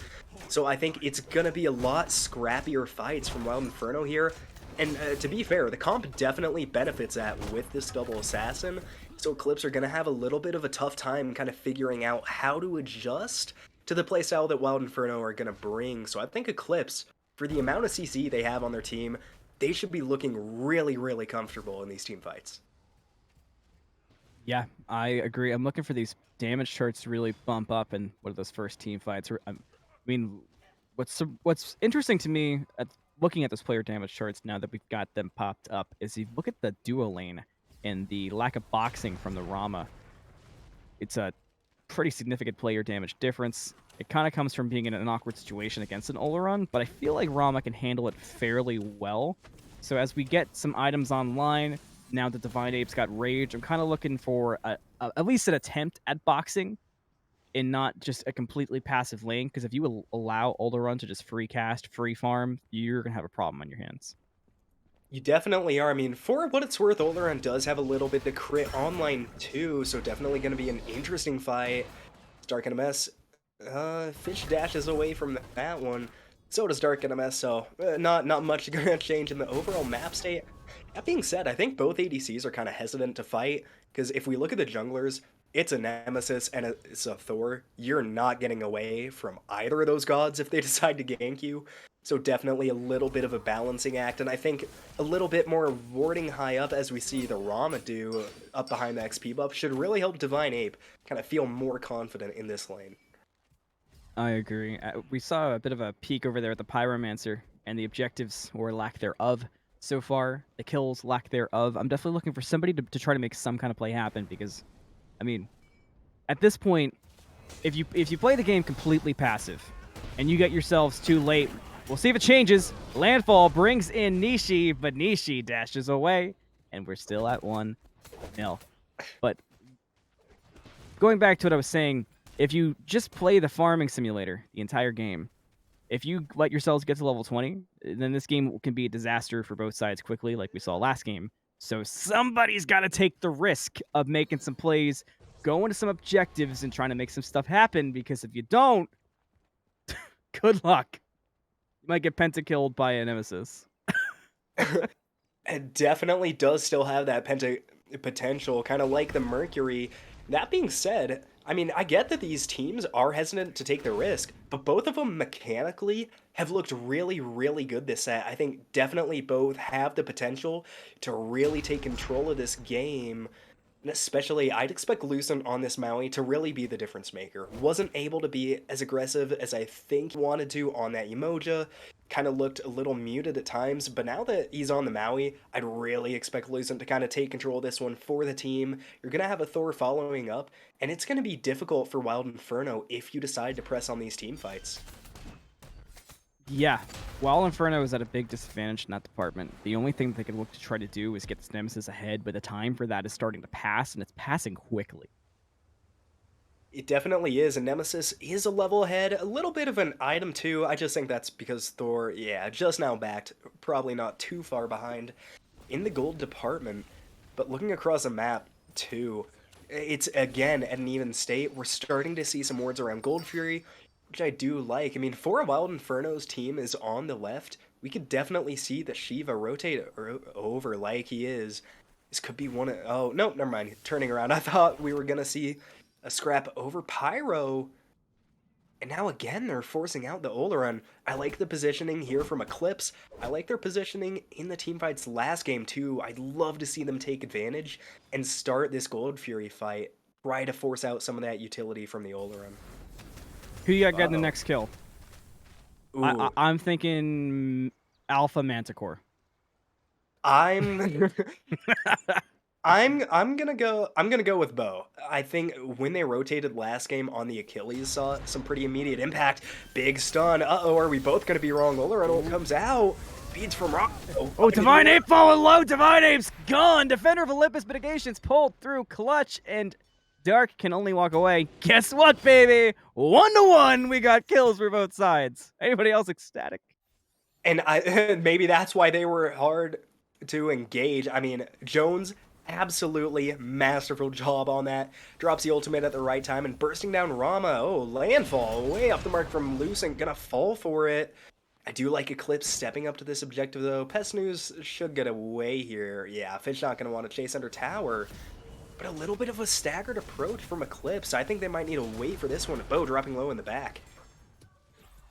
So I think it's going to be a lot scrappier fights from Wild Inferno here. And to be fair, the comp definitely benefits that with this double assassin, so Eclipse are going to have a little bit of a tough time kind of figuring out how to adjust to the playstyle that Wild Inferno are going to bring. So I think Eclipse, for the amount of CC they have on their team, they should be looking really, really comfortable in these team fights. Yeah, I agree. I'm looking for these damage charts to really bump up in one of those first team fights. I mean, what's interesting to me looking at those player damage charts now that we've got them popped up is you look at the duo lane and the lack of boxing from the Rama. It's a pretty significant player damage difference. It kind of comes from being in an awkward situation against an Oleron, but I feel like Rama can handle it fairly well. So as we get some items online, now that DivineApe's got Rage, I'm kind of looking for at least an attempt at boxing and not just a completely passive lane, because if you allow Oleron to just free cast, free farm, you're going to have a problem on your hands. You definitely are. I mean, for what it's worth, Oleron does have a little bit to crit online too, so definitely going to be an interesting fight. Darknms, Fish dashes away from that one. So does Darknms, so not much going to change in the overall map state. That being said, I think both ADCs are kind of hesitant to fight, because if we look at the junglers, it's a Nemesis and it's a Thor. You're not getting away from either of those gods if they decide to gank you. So definitely a little bit of a balancing act, and I think a little bit more warding high up as we see the Rama do up behind the XP buff should really help DivineApe kind of feel more confident in this lane. I agree. We saw a bit of a peek over there at the Pyromancer and the objectives or lack thereof so far. The kills, lack thereof. I'm definitely looking for somebody to try to make some kind of play happen because, I mean, at this point, if you play the game completely passive and you get yourselves too late, we'll see if it changes. Landfall brings in Nishi, but Nishi dashes away, and we're still at 1-0. But going back to what I was saying, if you just play the farming simulator the entire game, if you let yourselves get to level 20, then this game can be a disaster for both sides quickly, like we saw last game. So somebody's got to take the risk of making some plays, going to some objectives, and trying to make some stuff happen, because if you don't, good luck. You might get pentakilled by a Nemesis. It definitely does still have that potential, kind of like the Mercury. That being said, I mean, I get that these teams are hesitant to take the risk, but both of them mechanically have looked really, really good this set. I think definitely both have the potential to really take control of this game. And especially, I'd expect Lucent on this Maui to really be the difference maker. Wasn't able to be as aggressive as I think he wanted to on that Umoja. Kind of looked a little muted at times, but now that he's on the Maui, I'd really expect Lucent to kind of take control of this one for the team. You're going to have a Thor following up, and it's going to be difficult for Wild Inferno if you decide to press on these team fights. Yeah, while Inferno is at a big disadvantage in that department, the only thing they can look to try to do is get this Nemesis ahead, but the time for that is starting to pass, and it's passing quickly. It definitely is, and Nemesis is a level ahead, a little bit of an item too. I just think that's because Thor, yeah, just now backed, probably not too far behind in the gold department. But looking across the map too, it's again at an even state. We're starting to see some wards around Gold Fury, which I do like. I mean, for a Wild Inferno's team is on the left, we could definitely see that Shiva rotate over like he is. This could be one of... Oh, no, never mind. Turning around. I thought we were going to see a scrap over Pyro. And now again, they're forcing out the Oleron. I like the positioning here from Eclipse. I like their positioning in the teamfights last game too. I'd love to see them take advantage and start this Gold Fury fight. Try to force out some of that utility from the Oleron. Who you got getting the next kill? Ooh. I'm thinking Alpha Manticore. I'm I'm gonna go with Beau. I think when they rotated last game on the Achilles, saw some pretty immediate impact. Big stun. Uh-oh, are we both gonna be wrong? Olaran comes out. Beads from Rock. Oh, DivineApe falling low. DivineApe's gone. Defender of Olympus Mitigations pulled through clutch, and Dark can only walk away. Guess what, baby? 1-1. We got kills for both sides. Anybody else ecstatic? And maybe that's why they were hard to engage. I mean, Jones, absolutely masterful job on that. Drops the ultimate at the right time and bursting down Rama. Oh, landfall. Way off the mark from Lucent. Gonna fall for it. I do like Eclipse stepping up to this objective, though. Pest News should get away here. Yeah, Fish not gonna want to chase under tower. But a little bit of a staggered approach from Eclipse. I think they might need to wait for this one. Beau dropping low in the back.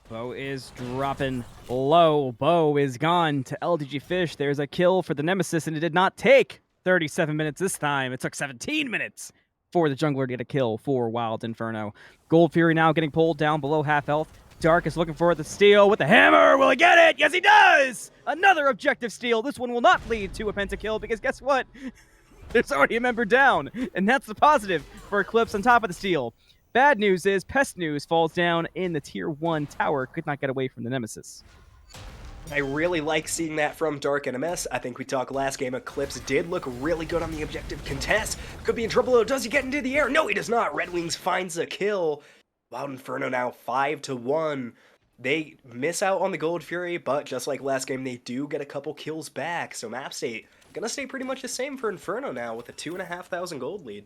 Beau is dropping low. Beau is gone to LDGFish. There's a kill for the Nemesis, and it did not take 37 minutes this time. It took 17 minutes for the jungler to get a kill for Wild Inferno. Gold Fury now getting pulled down below half health. Dark is looking for the steal with the hammer. Will he get it? Yes, he does! Another objective steal. This one will not lead to a pentakill because guess what? There's already a member down, and that's the positive for Eclipse on top of the steal. Bad news is Pest News falls down in the tier 1 tower, could not get away from the Nemesis. I really like seeing that from Darknms. I think we talked last game. Eclipse did look really good on the objective contest. Could be in trouble though. Does he get into the air? No, he does not. Red Wings finds a kill. Wild Inferno now 5-1. They miss out on the Gold Fury, but just like last game, they do get a couple kills back. So map state gonna stay pretty much the same for Inferno now with a 2,500 gold lead.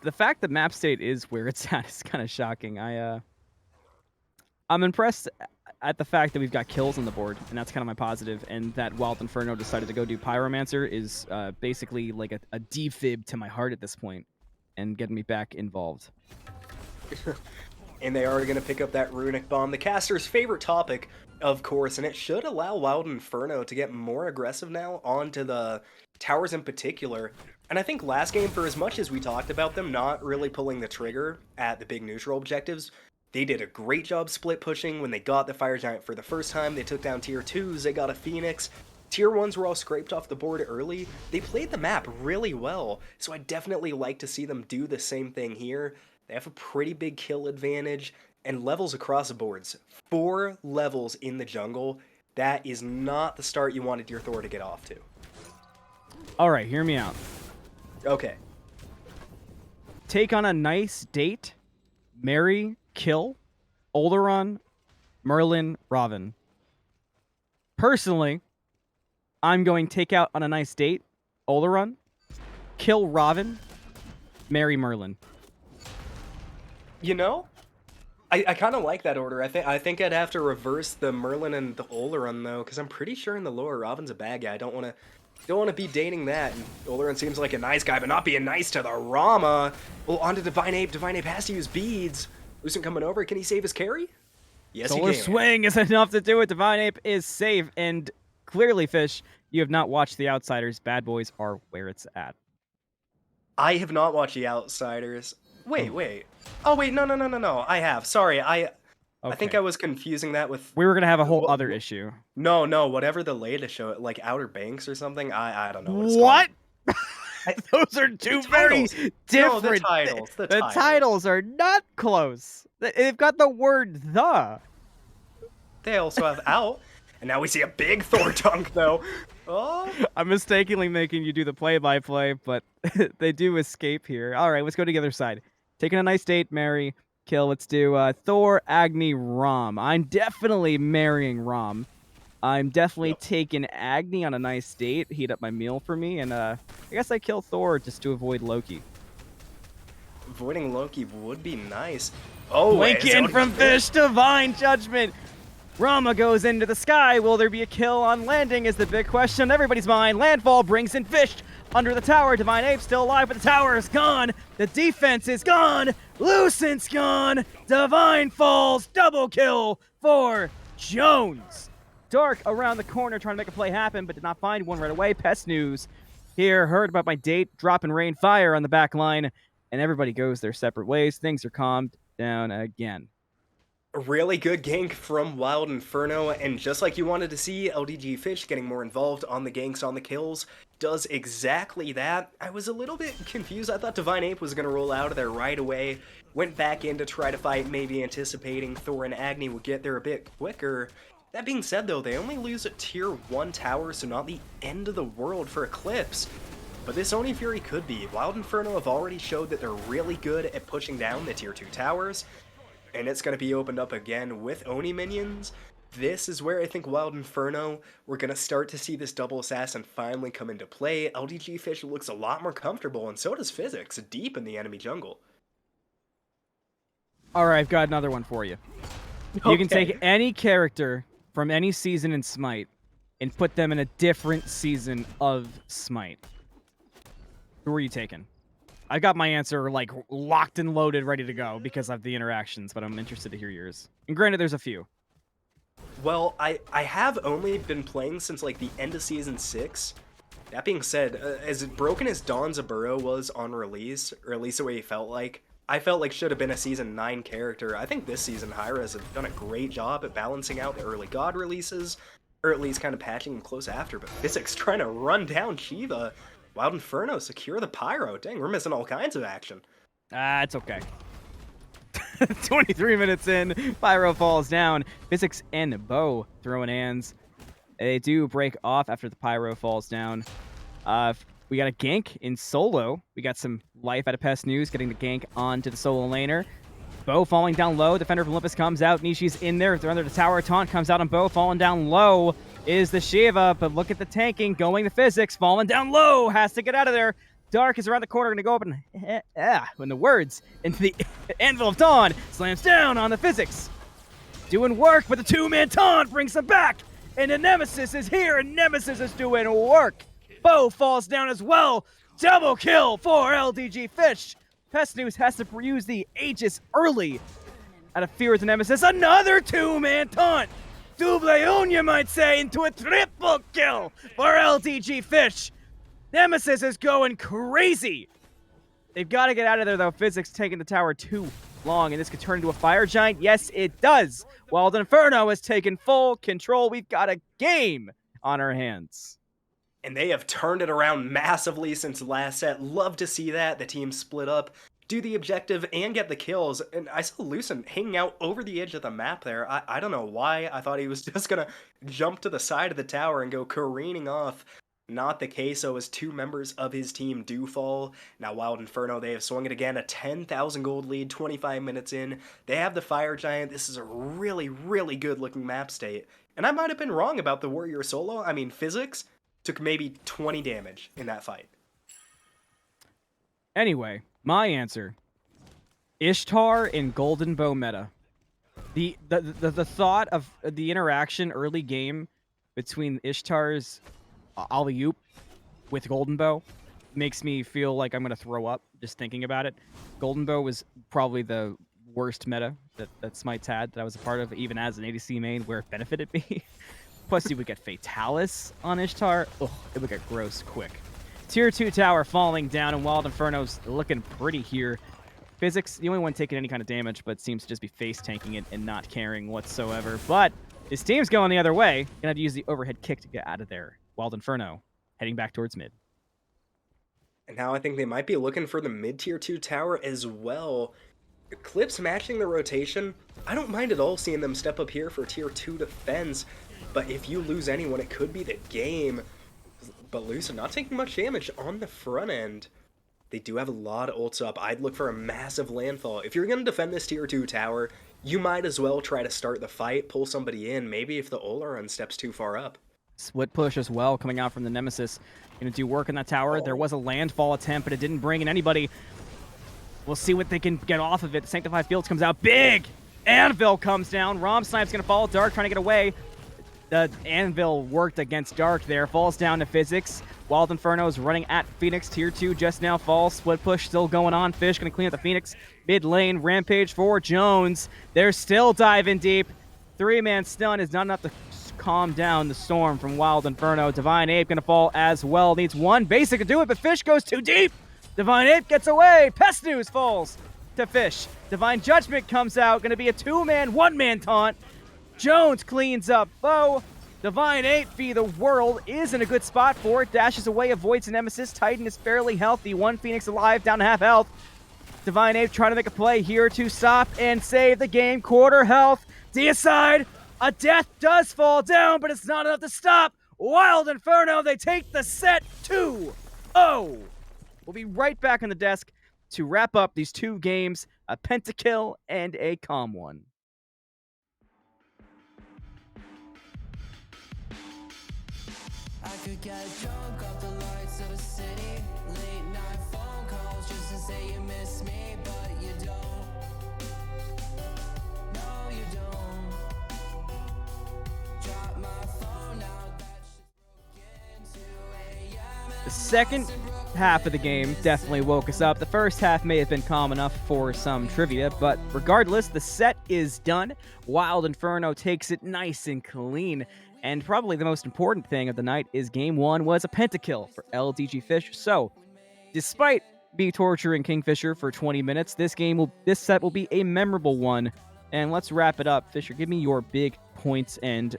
The fact that map state is where it's at is kind of shocking. I'm impressed at the fact that we've got kills on the board, and that's kind of my positive, and that Wild Inferno decided to go do Pyromancer is basically like a defib to my heart at this point, and getting me back involved. And they are going to pick up that Runic Bomb, the caster's favorite topic, of course, and it should allow Wild Inferno to get more aggressive now onto the towers in particular. And I think last game, for as much as we talked about them not really pulling the trigger at the big neutral objectives, they did a great job split pushing when they got the Fire Giant for the first time. They took down tier 2s, they got a Phoenix. Tier 1s were all scraped off the board early. They played the map really well, so I definitely like to see them do the same thing here. They have a pretty big kill advantage, and levels across the boards. 4 levels in the jungle. That is not the start you wanted your Thor to get off to. All right, hear me out. Okay. Take on a nice date, marry, kill, Olaran, Merlin, Robin. Personally, I'm going take out on a nice date, Olaran, kill Robin, marry Merlin. You know, I kind of like that order. I think I'd have to reverse the Merlin and the Olaran though, because I'm pretty sure in the lore Robin's a bad guy. I don't want to be dating that. And Olaran seems like a nice guy, but not being nice to the Rama. Well, on to DivineApe. DivineApe has to use beads. Lucent coming over. Can he save his carry? Yes, Solar he can. Swing is enough to do it. DivineApe is safe, and clearly, Fish, you have not watched The Outsiders. Bad Boys are where it's at. I have not watched The Outsiders. Wait. Oh, wait, no. I have. Sorry, I think I was confusing that with... We were going to have a whole other issue. No, whatever the latest show, like Outer Banks or something. I don't know what it's What? called. Those are two very different... No, the titles. The titles are not close. They've got the word the. They also have out. And now we see a big Thor dunk, though. Oh. I'm mistakenly making you do the play-by-play, but they do escape here. All right, let's go to the other side. Taking a nice date, marry, kill. Let's do Thor, Agni, Rom. I'm definitely marrying Rom. I'm definitely taking Agni on a nice date, heat up my meal for me, and I guess I kill Thor just to avoid Loki. Avoiding Loki would be nice. Oh, Blink in from Fish, Divine Judgment. Rama goes into the sky. Will there be a kill on landing is the big question on everybody's mind. Landfall brings in Fish under the tower. DivineApe still alive, but the tower is gone. The defense is gone. Lucent's gone. Divine falls. Double kill for Jones. Dark around the corner trying to make a play happen, but did not find one right away. Pest News here. Heard about my date. Dropping rain fire on the back line. And everybody goes their separate ways. Things are calmed down again. A really good gank from Wild Inferno, and just like you wanted to see, LDGFish getting more involved on the ganks, on the kills, does exactly that. I was a little bit confused. I thought DivineApe was going to roll out of there right away. Went back in to try to fight, maybe anticipating Thor and Agni would get there a bit quicker. That being said, though, they only lose a tier 1 tower, so not the end of the world for Eclipse. But this Oni Fury could be. Wild Inferno have already showed that they're really good at pushing down the tier 2 towers, and it's going to be opened up again with Oni minions. This is where I think Wild Inferno, we're going to start to see this double assassin finally come into play. LDGFish looks a lot more comfortable, and so does Physics, deep in the enemy jungle. All right, I've got another one for you. You can take any character from any season in Smite and put them in a different season of Smite. Who are you taking? I got my answer like locked and loaded, ready to go because of the interactions, but I'm interested to hear yours. And granted, there's a few. Well, I have only been playing since like the end of season 6. That being said, as broken as Dawn Zaburo was on release, or at least the way he felt like, I felt like should have been a season 9 character. I think this season Hyra has done a great job at balancing out the early god releases, or at least kind of patching them close after, but Physics trying to run down Shiva. Wild Inferno, secure the Pyro. Dang, we're missing all kinds of action. It's okay. 23 minutes in, Pyro falls down. Physics and Beau throwing hands. They do break off after the Pyro falls down. We got a gank in solo. We got some life out of Pest News, getting the gank onto the solo laner. Beau falling down low. Defender of Olympus comes out. Nishi's in there. They're under the tower. Taunt comes out on Beau. Falling down low is the Shiva, but look at the tanking. Going to Physics. Falling down low. Has to get out of there. Dark is around the corner. Going to go up and, when the words into the Anvil of Dawn, slams down on the Physics. Doing work, but the two-man taunt brings them back. And the Nemesis is here, and Nemesis is doing work. Beau falls down as well. Double kill for LDGFish. Pest News has to use the Aegis early out of fear of the Nemesis. Another two-man taunt. Double un, you might say, into a triple kill for LDGFish. Nemesis is going crazy. They've got to get out of there, though. Physics taking the tower too long, and this could turn into a fire giant. Yes, it does. Wild Inferno has taken full control. We've got a game on our hands. And they have turned it around massively since the last set. Love to see that. The team split up, do the objective, and get the kills. And I saw Lucent hanging out over the edge of the map there. I don't know why. I thought he was just going to jump to the side of the tower and go careening off. Not the case, so as two members of his team do fall. Now Wild Inferno, they have swung it again, a 10,000 gold lead, 25 minutes in. They have the Fire Giant. This is a really, really good looking map state. And I might have been wrong about the Warrior solo. I mean, Physics took maybe 20 damage in that fight. Anyway, my answer. Ishtar in Golden Bow meta. The thought of the interaction early game between Ishtar's alley-oop with Golden Bow makes me feel like I'm going to throw up just thinking about it. Golden Bow was probably the worst meta that Smite's had that I was a part of, even as an ADC main, where it benefited me. Plus, you would get Fatalis on Ishtar. Ugh, it would get gross quick. Tier 2 tower falling down, and Wild Inferno's looking pretty here. Physics, the only one taking any kind of damage, but seems to just be face tanking it and not caring whatsoever. But his team's going the other way. Gonna have to use the overhead kick to get out of there. Wild Inferno heading back towards mid. And now I think they might be looking for the mid-tier 2 tower as well. Eclipse matching the rotation. I don't mind at all seeing them step up here for tier 2 defense. But if you lose anyone, it could be the game. But Lucent not taking much damage on the front end. They do have a lot of ults up. I'd look for a massive landfall. If you're going to defend this tier 2 tower, you might as well try to start the fight, pull somebody in, maybe if the Olaron steps too far up. Split push as well coming out from the Nemesis. Going to do work in that tower. There was a landfall attempt, but it didn't bring in anybody. We'll see what they can get off of it. The Sanctified Fields comes out big. Anvil comes down. Rom Snipe's going to fall. Dark trying to get away. The Anvil worked against Dark there. Falls down to Physics. Wild Inferno's running at Phoenix. Tier 2 just now falls. Split push still going on. Fish going to clean up the Phoenix. Mid lane. Rampage for Jones. They're still diving deep. 3-man stun is not enough to calm down the storm from Wild Inferno. DivineApe going to fall as well. Needs one basic to do it, but Fish goes too deep. DivineApe gets away. Pest News falls to Fish. Divine Judgment comes out. Going to be a 2-man, 1-man taunt. Jones cleans up Beau. TheDivineApe v the world is in a good spot for it. Dashes away, avoids a nemesis. Titan is fairly healthy. One Phoenix alive, down to half health. TheDivineApe trying to make a play here to stop and save the game. Quarter health. Deicide. A death does fall down, but it's not enough to stop. Wild Inferno, they take the set 2-0. We'll be right back on the desk to wrap up these 2 games, a pentakill and a calm one. I could get drunk off the lights of a city. Late night phone calls just to say you miss me, but you don't. No, you don't. Drop my phone out, that shit's broken 2 a.m. The second half of the game definitely woke us up. The first half may have been calm enough for some trivia, but regardless, the set is done. Wild Inferno takes it nice and clean. And probably the most important thing of the night is Game 1 was a pentakill for LDGFish. So, despite me torturing KingFsher for 20 minutes, this set will be a memorable one. And let's wrap it up. Fisher, give me your big points and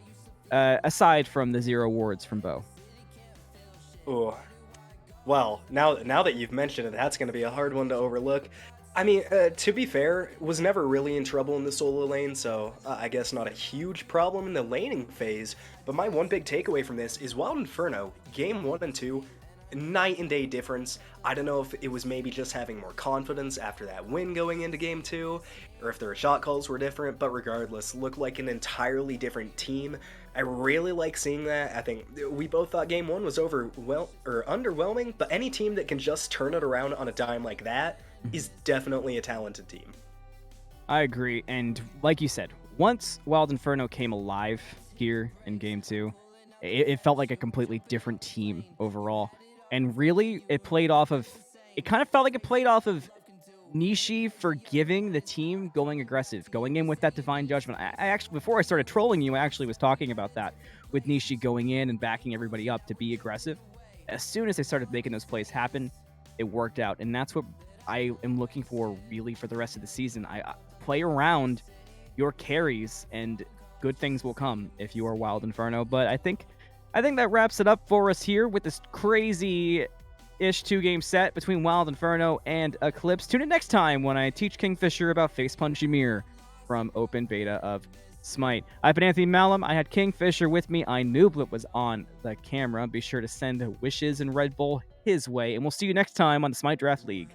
aside from the 0 awards from Beau. Oh, well, now that you've mentioned it, that's going to be a hard one to overlook. I mean, to be fair, was never really in trouble in the solo lane, so I guess not a huge problem in the laning phase, but my one big takeaway from this is Wild Inferno, Game 1 and 2, night and day difference. I don't know if it was maybe just having more confidence after that win going into Game 2, or if their shot calls were different, but regardless, looked like an entirely different team. I really like seeing that. I think we both thought Game 1 was underwhelming, but any team that can just turn it around on a dime like that is definitely a talented team. I agree, and like you said, once Wild Inferno came alive here in Game 2, it felt like a completely different team overall. And really, it kind of felt like it played off of Nishi forgiving the team going aggressive, going in with that Divine Judgment. I actually, before I started trolling you, I actually was talking about that with Nishi going in and backing everybody up to be aggressive. As soon as they started making those plays happen, it worked out, and that's what I am looking for really for the rest of the season. I play around your carries, and good things will come if you are Wild Inferno. But I think that wraps it up for us here with this crazy-ish 2-game set between Wild Inferno and Eclipse. Tune in next time when I teach KingFsher about Facepunch Ymir from open beta of Smite. I've been Anthony Malum. I had KingFsher with me. iNooblet was on the camera. Be sure to send wishes and Red Bull his way, and we'll see you next time on the Smite Draft League.